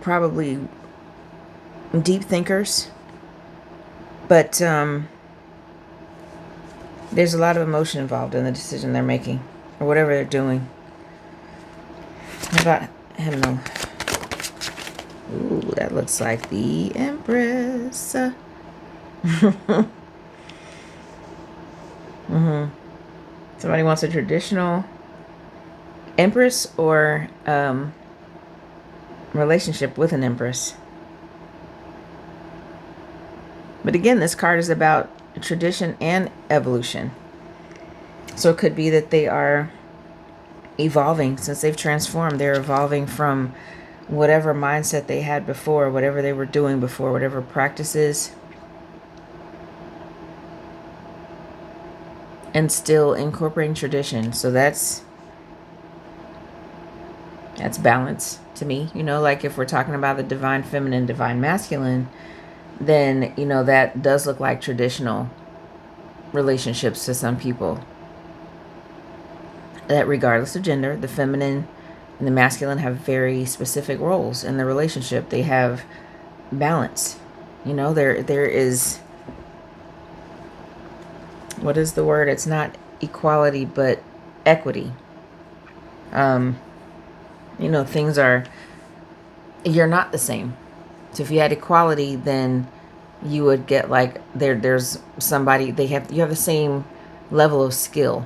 [SPEAKER 1] probably deep thinkers, but there's a lot of emotion involved in the decision they're making or whatever they're doing. How about him? Ooh, that looks like the Empress. Somebody wants a traditional Empress or relationship with an Empress. But again, this card is about tradition and evolution. So it could be that they are evolving since they've transformed. They're evolving from whatever mindset they had before, whatever they were doing before, whatever practices, and still incorporating tradition. So that's balance to me. Like if we're talking about the divine feminine, divine masculine, then that does look like traditional relationships to some people. That regardless of gender, the feminine and the masculine have very specific roles in the relationship. They have balance. There is, what is the word? It's not equality, but equity. Things are, you're not the same. So if you had equality, then you would get like there's somebody, you have the same level of skill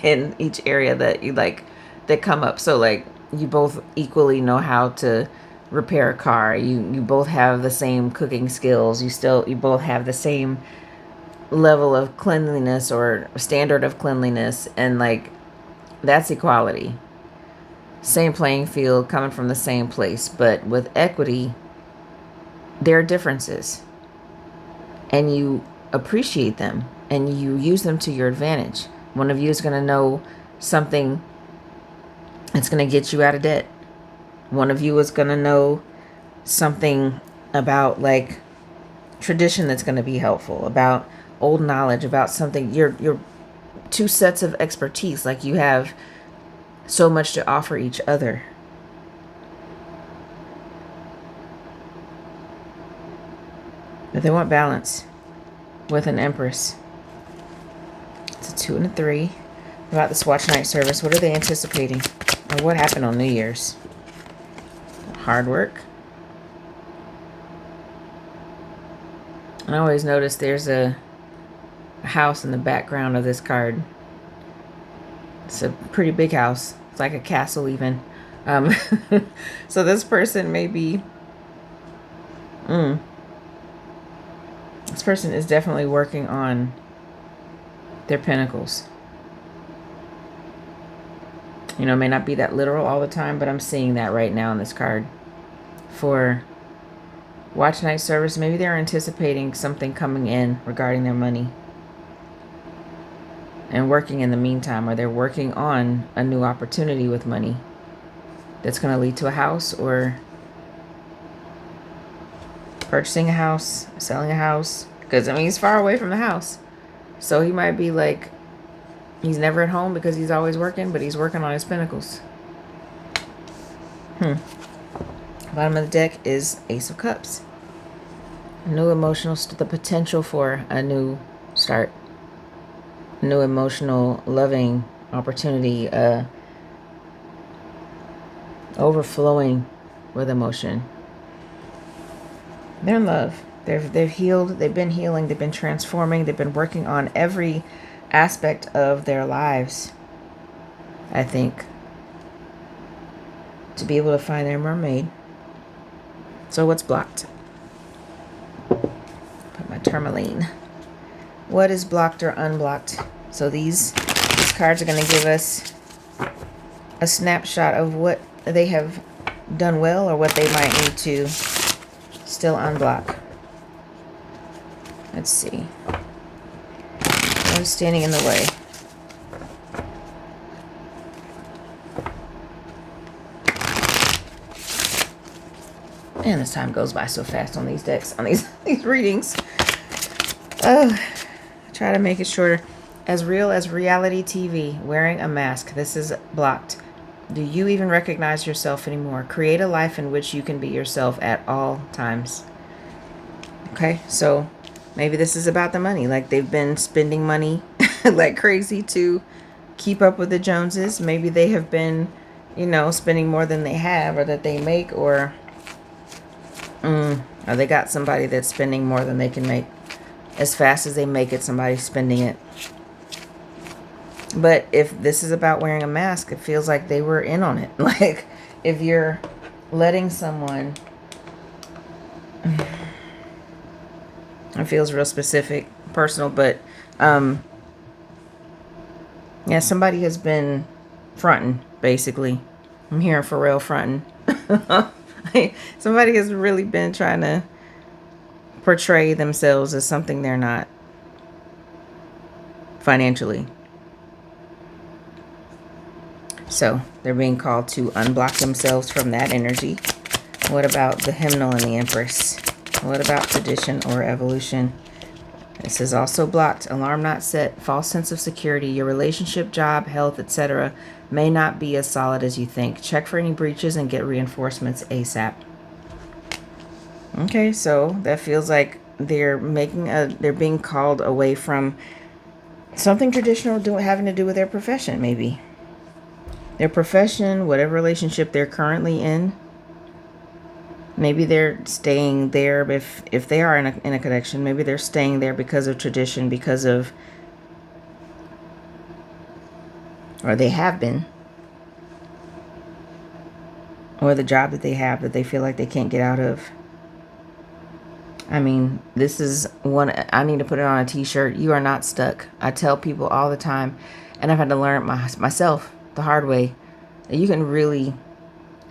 [SPEAKER 1] in each area that you like that come up. So like you both equally know how to repair a car. You both have the same cooking skills. You both have the same level of cleanliness or standard of cleanliness, and like that's equality. Same playing field, coming from the same place. But with equity, there are differences, and you appreciate them and you use them to your advantage. One of you is going to know something that's going to get you out of debt. One of you is going to know something about like tradition that's going to be helpful, about old knowledge, about something. You're two sets of expertise. Like you have so much to offer each other. But they want balance with an Empress. It's a 2 and a 3. About this watch night service, what are they anticipating? Or what happened on New Year's? Hard work. And I always notice there's a house in the background of this card. It's a pretty big house. It's like a castle even. So this person may be... This person is definitely working on their pentacles. You know, it may not be that literal all the time, but I'm seeing that right now in this card. For watch night service, maybe they're anticipating something coming in regarding their money. And working in the meantime, or they're working on a new opportunity with money that's going to lead to a house, or purchasing a house, selling a house. Because, I mean, he's far away from the house. So he might be like, he's never at home because he's always working, but he's working on his pentacles. Bottom of the deck is Ace of Cups. New emotional, the potential for a new start. New emotional, loving opportunity. Overflowing with emotion. They're in love. They've healed. They've been healing. They've been transforming. They've been working on every aspect of their lives, I think, to be able to find their mermaid. So what's blocked? Put my tourmaline. What is blocked or unblocked? So these cards are going to give us a snapshot of what they have done well or what they might need to still unblock. Let's see. What is standing in the way? Man, this time goes by so fast on these decks, on these readings. Oh, try to make it shorter. As real as reality TV, wearing a mask. This is blocked. Do you even recognize yourself anymore? Create a life in which you can be yourself at all times. Okay, so maybe this is about the money. Like they've been spending money like crazy to keep up with the Joneses. Maybe they have been, you know, spending more than they have or that they make, or they got somebody that's spending more than they can make. As fast as they make it, somebody's spending it. But if this is about wearing a mask, it feels like they were in on it. Like if you're letting someone... It feels real specific, personal, but yeah, somebody has been fronting, basically. I'm hearing for real fronting. Somebody has really been trying to portray themselves as something they're not financially. So they're being called to unblock themselves from that energy. What about the hymnal and the Empress? What about tradition or evolution? This is also blocked. Alarm not set. False sense of security. Your relationship, job, health, etc. may not be as solid as you think. Check for any breaches and get reinforcements ASAP. Okay, so that feels like they're being called away from something traditional having to do with their profession, maybe. Their profession, whatever relationship they're currently in. Maybe they're staying there if they are in a connection. Maybe they're staying there because of tradition, because of, or they have been, or the job that they have that they feel like they can't get out of. I mean, this is one, I need to put it on a t-shirt. You are not stuck. I tell people all the time, and I've had to learn it myself the hard way, that you can really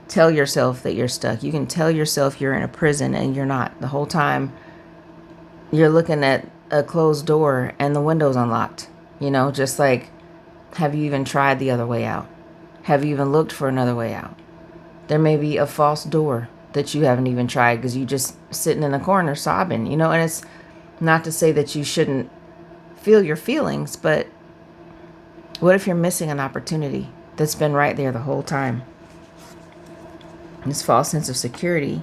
[SPEAKER 1] tell yourself that you're stuck. You can tell yourself you're in a prison and you're not. The whole time you're looking at a closed door and the window's unlocked. You know, just like, have you even tried the other way out? Have you even looked for another way out? There may be a false door that you haven't even tried because you just sitting in a corner sobbing, you know. And it's not to say that you shouldn't feel your feelings, but what if you're missing an opportunity that's been right there the whole time? This false sense of security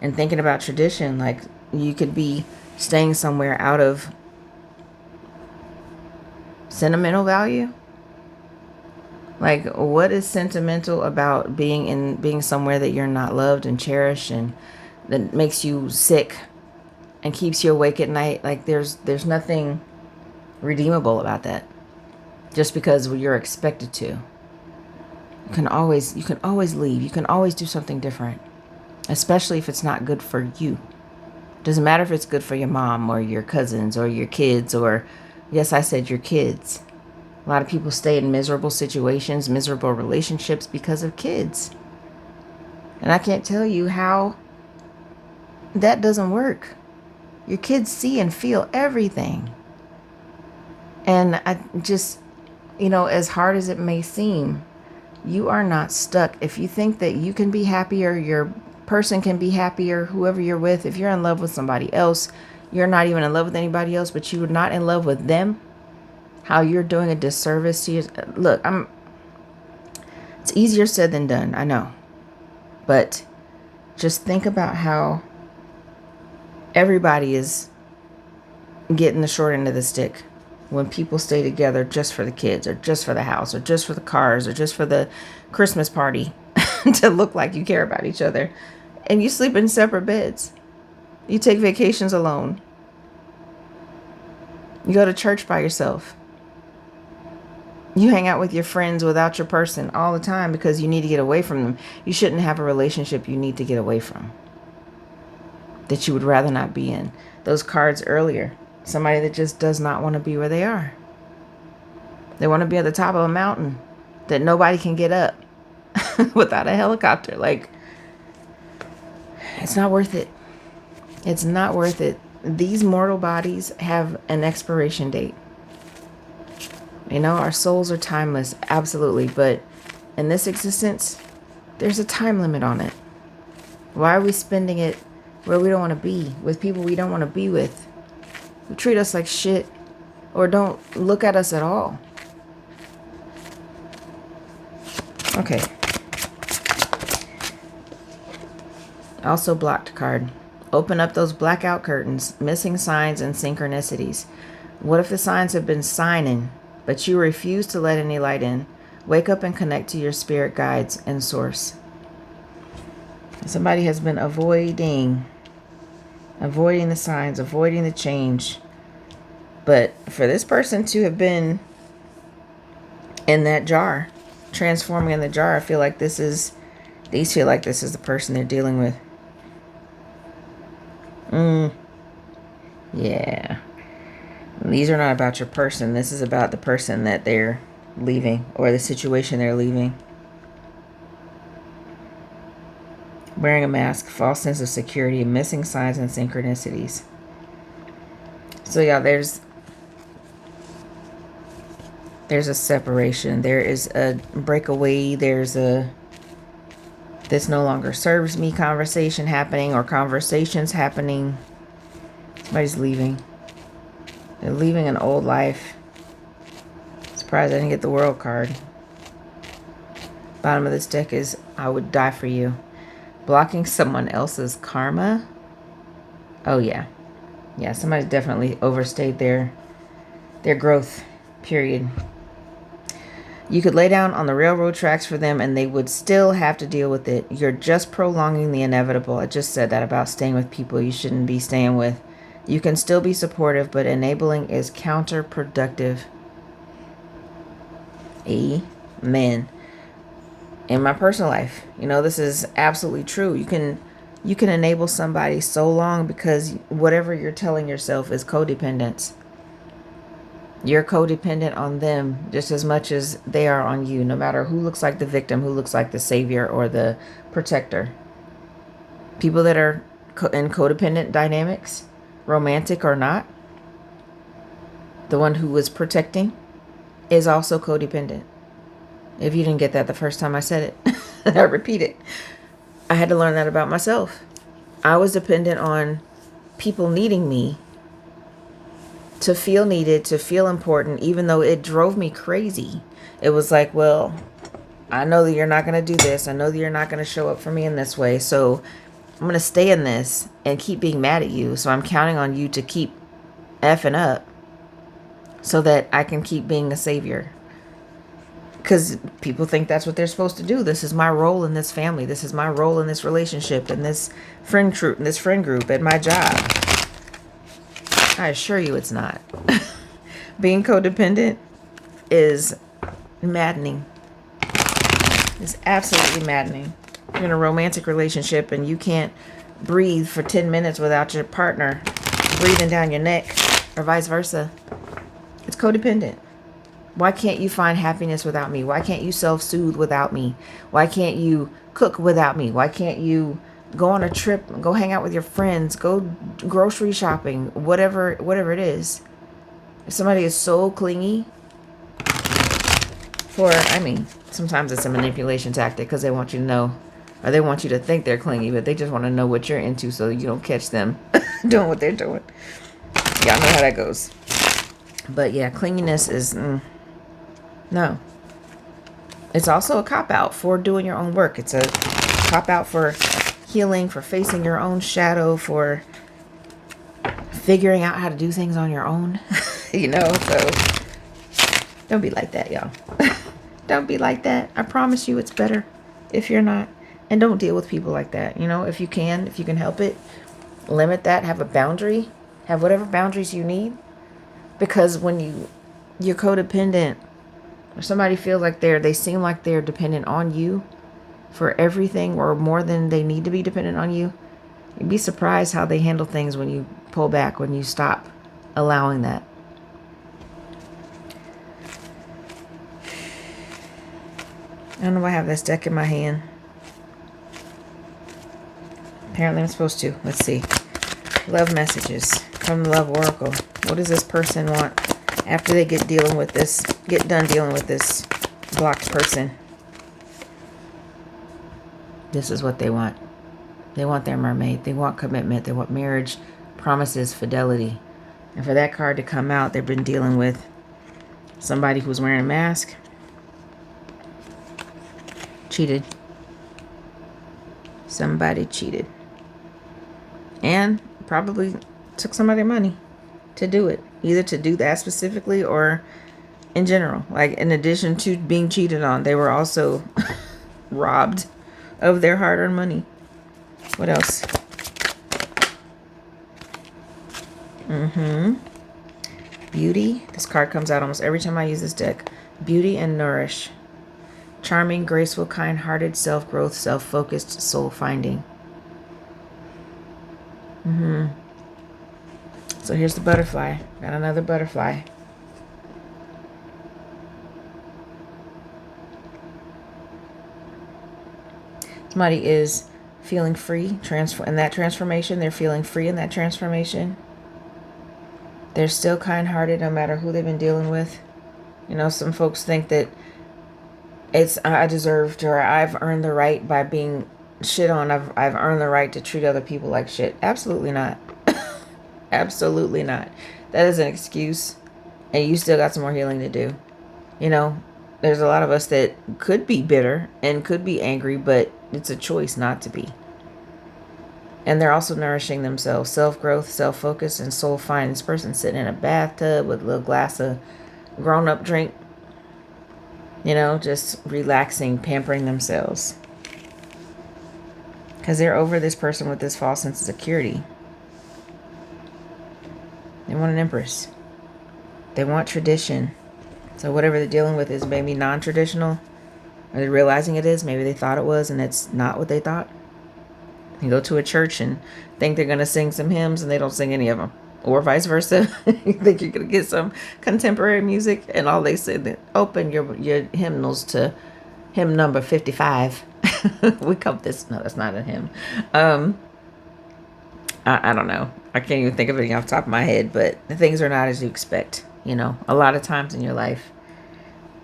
[SPEAKER 1] and thinking about tradition, like you could be staying somewhere out of sentimental value. Like, what is sentimental about being somewhere that you're not loved and cherished, and that makes you sick and keeps you awake at night? Like, there's nothing redeemable about that. Just because you're expected to. You can always leave. You can always do something different, especially if it's not good for you. Doesn't matter if it's good for your mom or your cousins or your kids, or, yes, I said your kids. A lot of people stay in miserable situations, miserable relationships because of kids. And I can't tell you how that doesn't work. Your kids see and feel everything. And I just, as hard as it may seem, you are not stuck. If you think that you can be happier, your person can be happier, whoever you're with, if you're in love with somebody else, you're not even in love with anybody else, but you're not in love with them, how you're doing a disservice to you. Look, it's easier said than done, I know. But just think about how everybody is getting the short end of the stick when people stay together just for the kids, or just for the house, or just for the cars, or just for the Christmas party to look like you care about each other. And you sleep in separate beds. You take vacations alone. You go to church by yourself. You hang out with your friends without your person all the time because you need to get away from them. You shouldn't have a relationship you need to get away from, that you would rather not be in. Those cards earlier, somebody that just does not want to be where they are. They want to be at the top of a mountain that nobody can get up without a helicopter. Like, it's not worth it. It's not worth it. These mortal bodies have an expiration date. Our souls are timeless, absolutely. But in this existence, there's a time limit on it. Why are we spending it where we don't want to be, with people we don't want to be with, who treat us like shit or don't look at us at all? Okay. Also, blocked card. Open up those blackout curtains, missing signs and synchronicities. What if the signs have been signing, but you refuse to let any light in? Wake up and connect to your spirit guides and source. Somebody has been avoiding the signs, avoiding the change. But for this person to have been in that jar, transforming in the jar, I feel like these feel like this is the person they're dealing with. Yeah. These are not about your person. This is about the person that they're leaving, or the situation they're leaving. Wearing a mask, false sense of security, missing signs and synchronicities. So yeah, there's a separation. There is a breakaway. There's a "this no longer serves me" conversation happening, or conversations happening. Somebody's leaving. They're leaving an old life. Surprised I didn't get the World card. Bottom of this deck is "I would die for you." Blocking someone else's karma. Oh yeah. Yeah, somebody's definitely overstayed their growth period. You could lay down on the railroad tracks for them and they would still have to deal with it. You're just prolonging the inevitable. I just said that about staying with people you shouldn't be staying with. You can still be supportive, but enabling is counterproductive. Amen. In my personal life, this is absolutely true. You can You can enable somebody so long because whatever you're telling yourself is codependence. You're codependent on them just as much as they are on you, no matter who looks like the victim, who looks like the savior or the protector. People that are in codependent dynamics, romantic or not, the one who was protecting is also codependent. If you didn't get that the first time I said it, I repeat it. I had to learn that about myself. I was dependent on people needing me to feel needed, to feel important, even though it drove me crazy. It was like, well, I know that you're not going to do this. I know that you're not going to show up for me in this way. So I'm going to stay in this and keep being mad at you. So I'm counting on you to keep effing up so that I can keep being a savior. Because people think that's what they're supposed to do. This is my role in this family. This is my role in this relationship, in this friend group, at my job. I assure you it's not. Being codependent is maddening. It's absolutely maddening. You're in a romantic relationship and you can't breathe for 10 minutes without your partner breathing down your neck, or vice versa. It's codependent. Why can't you find happiness without me? Why can't you self-soothe without me? Why can't you cook without me? Why can't you go on a trip, go hang out with your friends, go grocery shopping, whatever it is? If somebody is so clingy sometimes it's a manipulation tactic because they want you to know, or they want you to think they're clingy, but they just want to know what you're into so you don't catch them doing what they're doing. Y'all know how that goes. But yeah, clinginess is, no. It's also a cop-out for doing your own work. It's a cop-out for healing, for facing your own shadow, for figuring out how to do things on your own. So don't be like that, y'all. Don't be like that. I promise you it's better if you're not. And don't deal with people like that. If you can help it, limit that, have a boundary, have whatever boundaries you need. Because when you're codependent, or somebody feels like they seem like they're dependent on you for everything, or more than they need to be dependent on you, you'd be surprised how they handle things when you pull back, when you stop allowing that. I don't know why I have this deck in my hand. Apparently I'm supposed to. Let's see. Love messages from the Love Oracle. What does this person want after they get done dealing with this blocked person? This is what they want. They want their mermaid. They want commitment. They want marriage, promises, fidelity. And for that card to come out, they've been dealing with somebody who's wearing a mask. Cheated. Somebody cheated. And probably took some of their money to do it. Either to do that specifically or in general. Like, in addition to being cheated on, they were also robbed of their hard-earned money. What else? Beauty. This card comes out almost every time I use this deck. Beauty and nourish. Charming, graceful, kind-hearted, self-growth, self-focused, soul-finding. So here's the butterfly. Got another butterfly. Somebody is feeling free in that transformation. They're feeling free in that transformation. They're still kind-hearted no matter who they've been dealing with. Some folks think that it's I deserved, or I've earned the right by being shit on. I've earned the right to treat other people like shit. Absolutely not. Absolutely not. That is an excuse, and you still got some more healing to do. There's a lot of us that could be bitter and could be angry, but it's a choice not to be. And they're also nourishing themselves. Self-growth, self-focus, and soul-find. This person's sitting in a bathtub with a little glass of grown-up drink. Just relaxing, pampering themselves. Because they're over this person with this false sense of security. They want an empress. They want tradition. So whatever they're dealing with is maybe non-traditional. Or they're realizing it is. Maybe they thought it was and it's not what they thought. You go to a church and think they're going to sing some hymns and they don't sing any of them. Or vice versa. You think you're going to get some contemporary music and all they say, that open your hymnals to hymn number 55. We come this. No, that's not a hymn. I don't know. I can't even think of anything off the top of my head, but the things are not as you expect. You know, a lot of times in your life,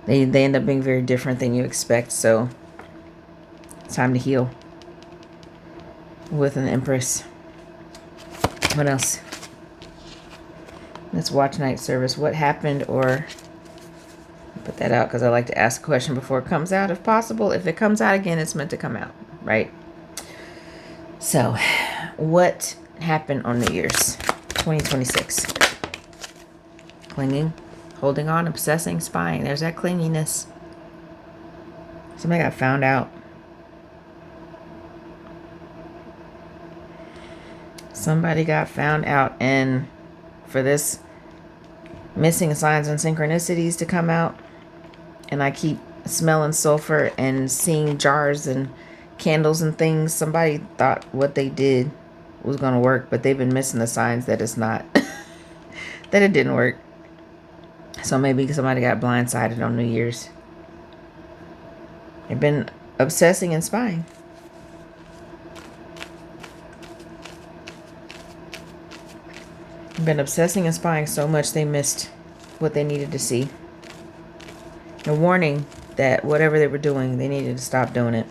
[SPEAKER 1] they end up being very different than you expect. So it's time to heal with an Empress. What else? Let's watch night service. What happened? Or put that out because I like to ask a question before it comes out if possible. If it comes out again, it's meant to come out, right? So what happened on New Year's 2026? Clinging, holding on, obsessing, spying. There's that clinginess. Somebody got found out. Somebody got found out, and for this missing signs and synchronicities to come out, and I keep smelling sulfur and seeing jars and candles and things, somebody thought what they did was going to work, but they've been missing the signs that it's not, that it didn't work. So maybe somebody got blindsided on New Year's. They've been obsessing and spying. Been obsessing and spying so much they missed what they needed to see. A warning that whatever they were doing, they needed to stop doing it.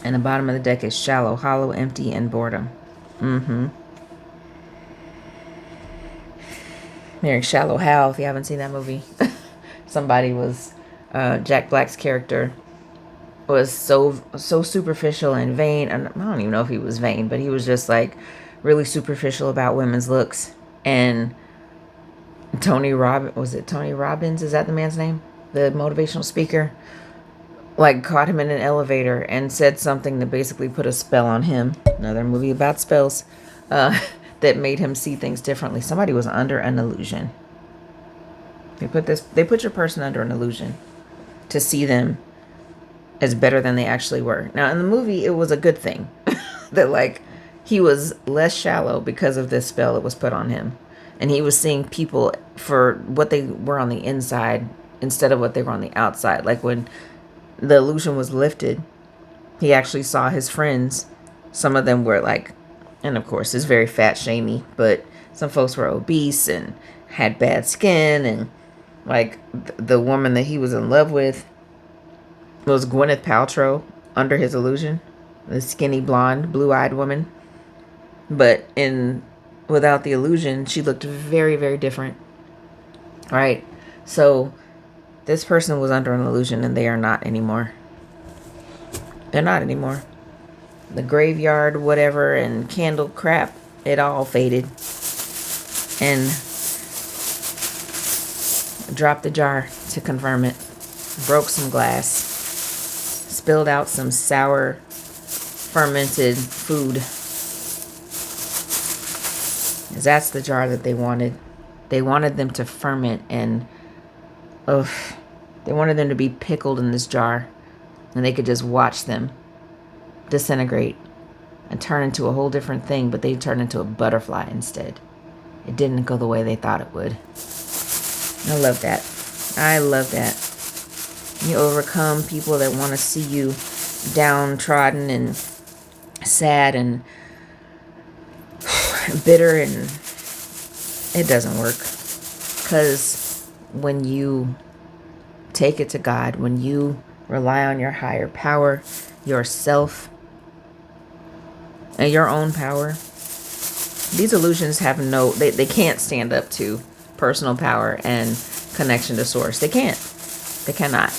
[SPEAKER 1] And the bottom of the deck is shallow, hollow, empty, and boredom. Very Shallow Hal, if you haven't seen that movie. Somebody was, Jack Black's character was so superficial and vain. And I don't even know if he was vain, but he was just like really superficial about women's looks. And Tony Robbins, is that the man's name? The motivational speaker, like caught him in an elevator and said something that basically put a spell on him. Another movie about spells, that made him see things differently. Somebody was under an illusion. They put your person under an illusion to see them as better than they actually were. Now in the movie, it was a good thing that like he was less shallow because of this spell that was put on him. And he was seeing people for what they were on the inside instead of what they were on the outside. Like when the illusion was lifted, he actually saw his friends. Some of them were like, and of course it's very fat shamey, but some folks were obese and had bad skin. And like the woman that he was in love with was Gwyneth Paltrow under his illusion. The skinny blonde, blue-eyed woman. But without the illusion, she looked very, very different. Right? So this person was under an illusion and they are not anymore. They're not anymore. The graveyard, whatever, and candle crap, it all faded. And dropped the jar to confirm it. Broke some glass. Spilled out some sour, fermented food. That's the jar that they wanted. They wanted them to ferment and they wanted them to be pickled in this jar, and they could just watch them disintegrate and turn into a whole different thing, but they turned into a butterfly instead. It didn't go the way they thought it would. I love that. I love that. You overcome people that want to see you downtrodden and sad and bitter, and it doesn't work. Because when you take it to God, when you rely on your higher power, yourself, and your own power, these illusions have they can't stand up to personal power and connection to source. They can't. They cannot.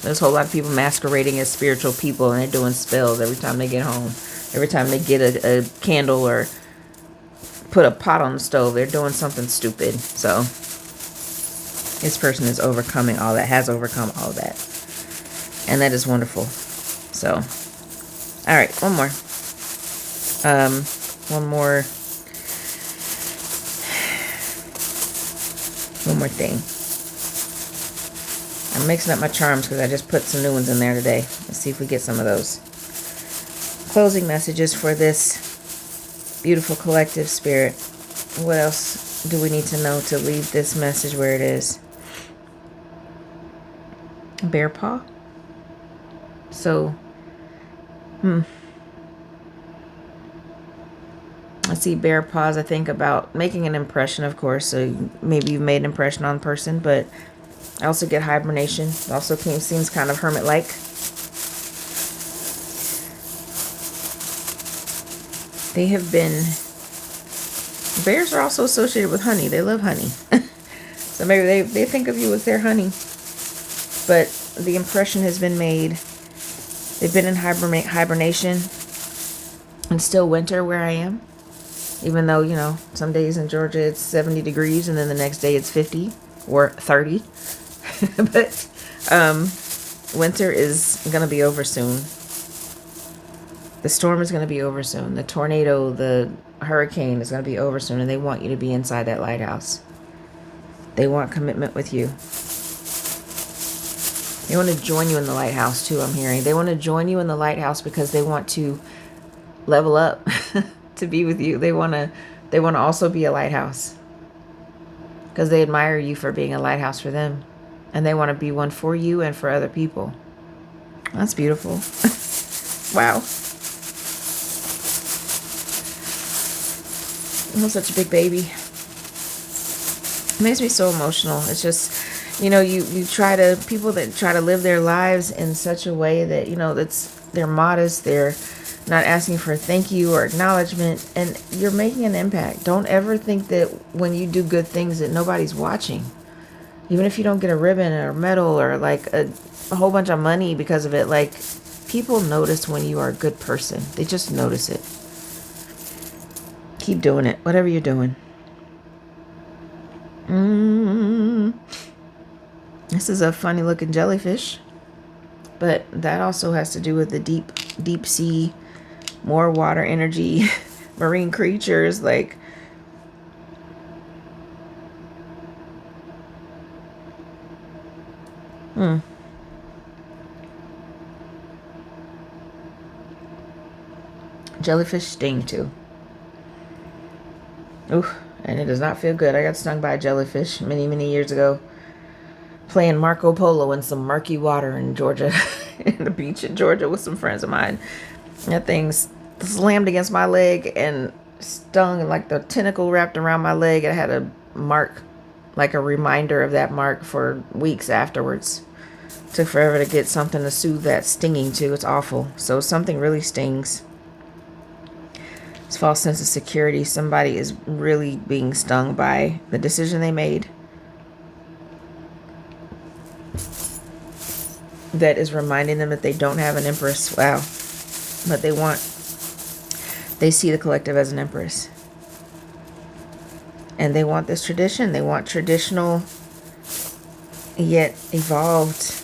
[SPEAKER 1] There's a whole lot of people masquerading as spiritual people, and they're doing spells every time they get home. Every time they get a candle or put a pot on the stove, they're doing something stupid. So this person is overcoming all that, has overcome all that. And that is wonderful. So, all right, one more thing. I'm mixing up my charms because I just put some new ones in there today. Let's see if we get some of those. closing messages for this beautiful collective spirit. What else do we need to know to leave this message where it is? Bear paw. So, I see bear paws. I think about making an impression, of course. So maybe you've made an impression on a person, but I also get hibernation. It also seems kind of hermit-like. They have been... Bears are also associated with honey. They love honey. So maybe they think of you as their honey. But the impression has been made. They've been in hibernation. And still winter where I am. Even though, you know, some days in Georgia it's 70 degrees and then the next day it's 50 or 30. But winter is going to be over soon. The storm is going to be over soon. The tornado, the hurricane is going to be over soon. And they want you to be inside that lighthouse. They want commitment with you. They want to join you in the lighthouse too, I'm hearing. They want to join you in the lighthouse because they want to level up to be with you. They want to also be a lighthouse. Because they admire you for being a lighthouse for them. And they want to be one for you and for other people. That's beautiful. Wow. I'm such a big baby. It makes me so emotional. It's just, you know, people that try to live their lives in such a way that, you know, they're modest, they're not asking for a thank you or acknowledgement, and you're making an impact. Don't ever think that when you do good things that nobody's watching. Even if you don't get a ribbon or a medal or like a whole bunch of money because of it, like, people notice when you are a good person. They just notice it. Keep doing it, whatever you're doing. This is a funny looking jellyfish, but that also has to do with the deep sea, more water energy, marine creatures, like, jellyfish sting too. Ooh, and it does not feel good. I got stung by a jellyfish many years ago, playing Marco Polo in some murky water in Georgia, in the beach in Georgia with some friends of mine. That thing slammed against my leg and stung, and like the tentacle wrapped around my leg. I had a mark, like a reminder of that mark for weeks afterwards. Took forever to get something to soothe that stinging too. It's awful. So something really stings. It's false sense of security. Somebody is really being stung by the decision they made. That is reminding them that they don't have an empress. Wow. But they see the collective as an empress. And they want this tradition. They want traditional, yet evolved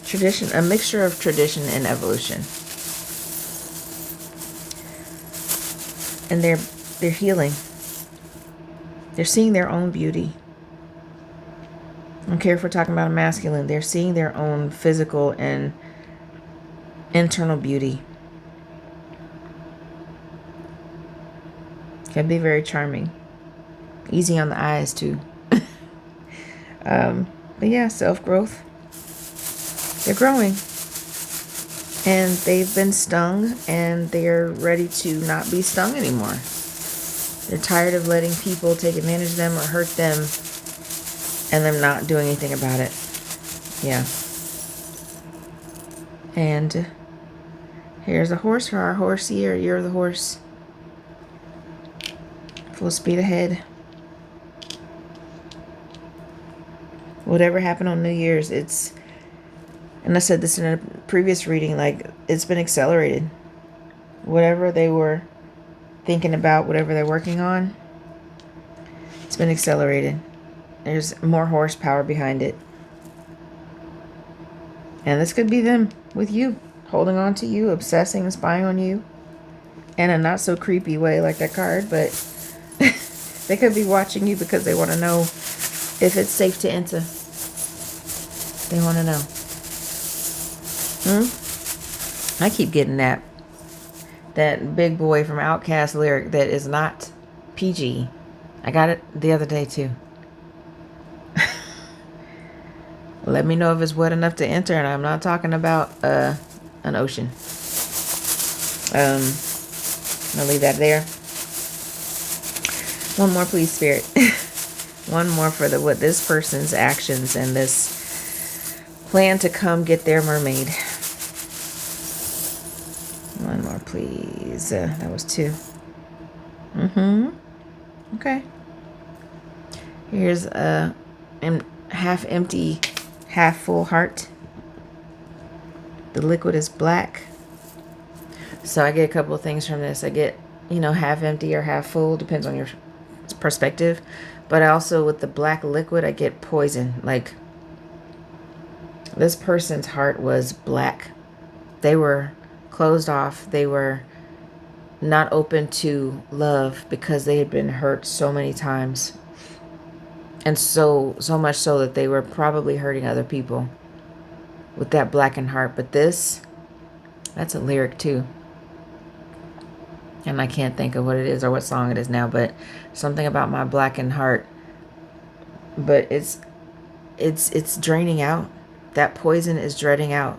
[SPEAKER 1] tradition. A mixture of tradition and evolution. And they're healing. They're seeing their own beauty. I don't care if we're talking about a masculine. They're seeing their own physical and internal beauty. Can be very charming. Easy on the eyes too. But yeah, self-growth. They're growing. And they've been stung, and they're ready to not be stung anymore. They're tired of letting people take advantage of them or hurt them, and them not doing anything about it. Yeah. And here's a horse for our horse here. You're the horse. Full speed ahead. Whatever happened on New Year's, and I said this in a previous reading, like, it's been accelerated. Whatever they were thinking about, whatever they're working on, it's been accelerated. There's more horsepower behind it. And this could be them with you, holding on to you, obsessing and spying on you. In a not so creepy way like that card, but they could be watching you because they want to know if it's safe to enter. They want to know. I keep getting that. that big boy from Outkast lyric that is not PG. I got it the other day too. Let me know if it's wet enough to enter, and I'm not talking about an ocean. I'll leave that there. One more, please, Spirit. One more for what this person's actions and this plan to come get their mermaid. One more, please. That was 2. Okay. Here's a half empty, half full heart. The liquid is black. So I get a couple of things from this. I get, half empty or half full, depends on your perspective. But I also, with the black liquid, I get poison. Like, this person's heart was black. They were closed off. They were not open to love because they had been hurt so many times. And so much so that they were probably hurting other people with that blackened heart. But that's a lyric too. And I can't think of what it is or what song it is now, but something about my blackened heart. But it's draining out. That poison is draining out.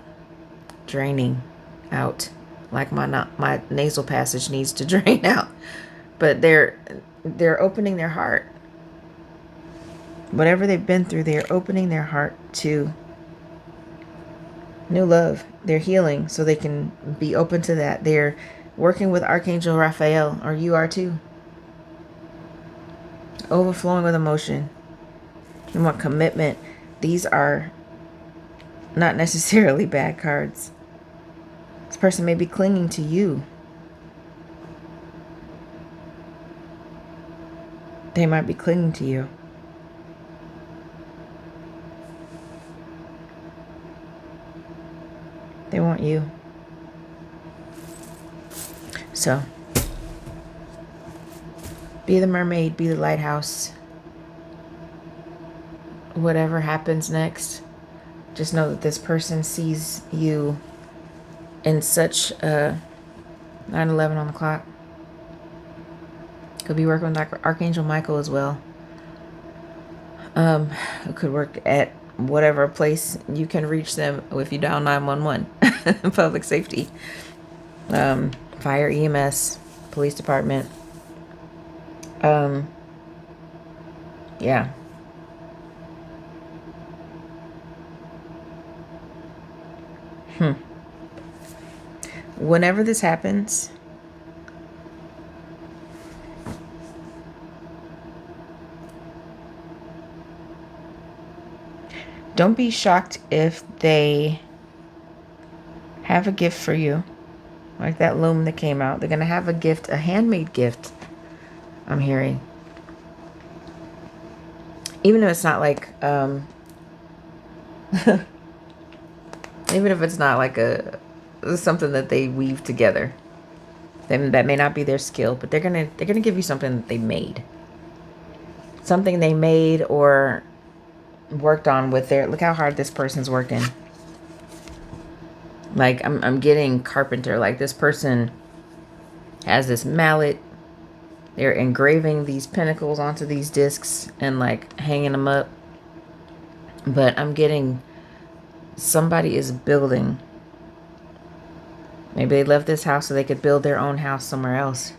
[SPEAKER 1] Like my nasal passage needs to drain out. But they're opening their heart. Whatever they've been through, they're opening their heart to new love. They're healing so they can be open to that. They're working with Archangel Raphael, or you are too. Overflowing with emotion. You want commitment. These are not necessarily bad cards. This person may be clinging to you. They might be clinging to you. They want you. So, be the mermaid, be the lighthouse. Whatever happens next, just know that this person sees you in such 9/11 on the clock. Could be working with Archangel Michael as well. It could work at whatever place you can reach them if you dial 911. Public safety. Fire, EMS, police department. Yeah. Whenever this happens, don't be shocked if they have a gift for you. Like that loom that came out. They're going to have a gift, a handmade gift, I'm hearing. Even if it's not like, even if it's not like something that they weave together. Then that may not be their skill, but they're gonna give you something that they made. Something they made or worked on with their, look how hard this person's working. Like I'm getting carpenter. Like this person has this mallet. They're engraving these pinnacles onto these discs and like hanging them up. But I'm getting somebody is building. Maybe they left this house so they could build their own house somewhere else.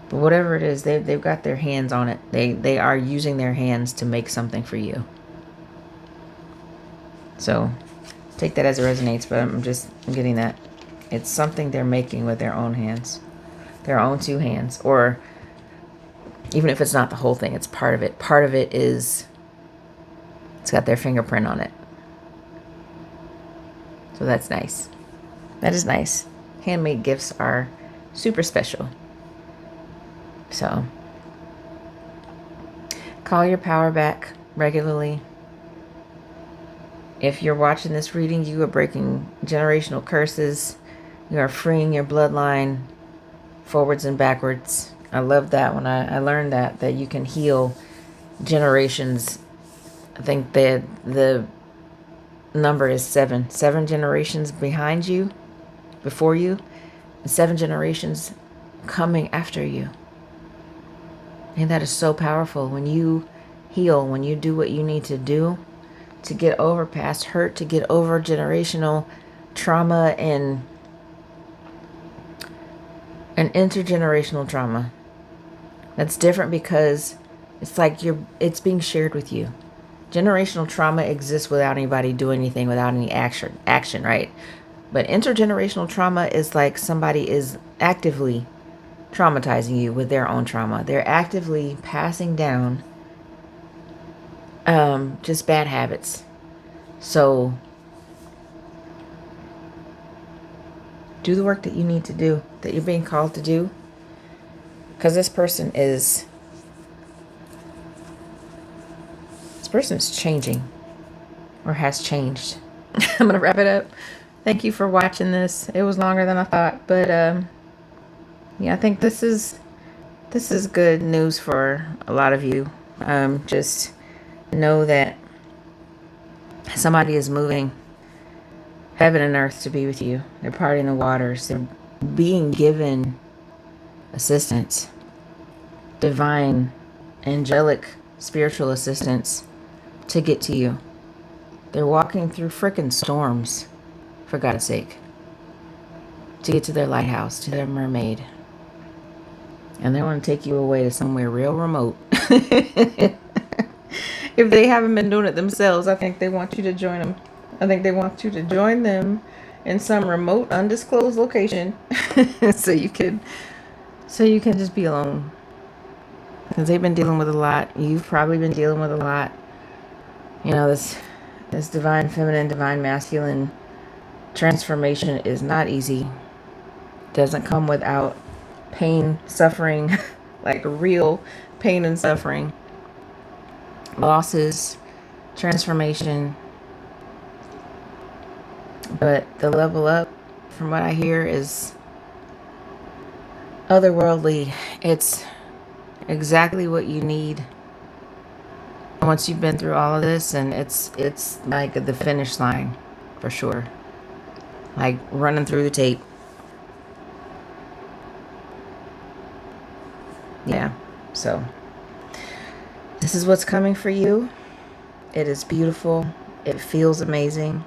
[SPEAKER 1] But whatever it is, they've got their hands on it. They are using their hands to make something for you. So take that as it resonates, but I'm getting that. It's something they're making with their own hands. Their own 2 hands. Or even if it's not the whole thing, it's part of it. Part of it is, it's got their fingerprint on it. So that's nice. That is nice. Handmade gifts are super special. So, call your power back regularly. If you're watching this reading, you are breaking generational curses. You are freeing your bloodline forwards and backwards. I love that when I learned that you can heal generations. I think that the number is 7. 7 generations behind you, before you, 7 generations coming after you. And that is so powerful. When you heal, when you do what you need to do to get over past hurt, to get over generational trauma and intergenerational trauma. That's different because it's like it's being shared with you. Generational trauma exists without anybody doing anything, without any action, right? But intergenerational trauma is like somebody is actively traumatizing you with their own trauma. They're actively passing down just bad habits. So do the work that you need to do, that you're being called to do. Because this person is changing or has changed. I'm going to wrap it up. Thank you for watching this. It was longer than I thought, but yeah, I think this is good news for a lot of you. Just know that somebody is moving heaven and earth to be with you. They're parting the waters. They're being given assistance, divine, angelic, spiritual assistance to get to you. They're walking through frickin' storms, for God's sake, to get to their lighthouse, to their mermaid. And they want to take you away to somewhere real remote. If they haven't been doing it themselves, I think they want you to join them. I think they want you to join them in some remote, undisclosed location so you can just be alone. Because they've been dealing with a lot. You've probably been dealing with a lot. You know, this divine feminine, divine masculine transformation is not easy. Doesn't come without pain, suffering, like real pain and suffering. Losses, transformation. But the level up, from what I hear, is otherworldly. It's exactly what you need once you've been through all of this, and it's like the finish line for sure. Like running through the tape. Yeah, so this is what's coming for you. It is beautiful. It feels amazing.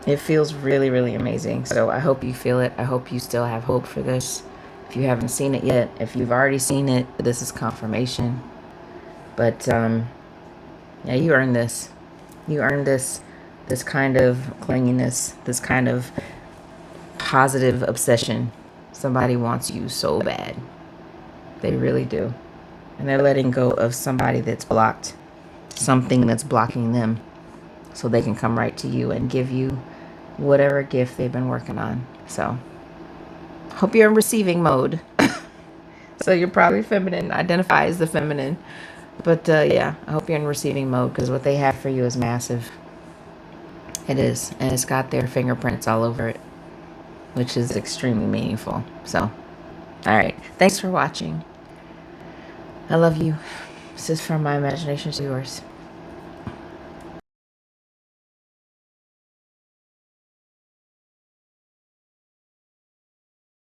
[SPEAKER 1] It feels really, really amazing. So I hope you feel it. I hope you still have hope for this. If you haven't seen it yet, if you've already seen it, this is confirmation. But yeah, you earned this. You earned this kind of clinginess, this kind of positive obsession. Somebody wants you so bad. They really do. And they're letting go of somebody that's blocked, something that's blocking them, so they can come right to you and give you whatever gift they've been working on. So hope you're in receiving mode. So you're probably feminine, identify as the feminine. But yeah, I hope you're in receiving mode, because what they have for you is massive. It is. And it's got their fingerprints all over it, which is extremely meaningful. So, all right. Thanks for watching. I love you. This is from my imagination to yours.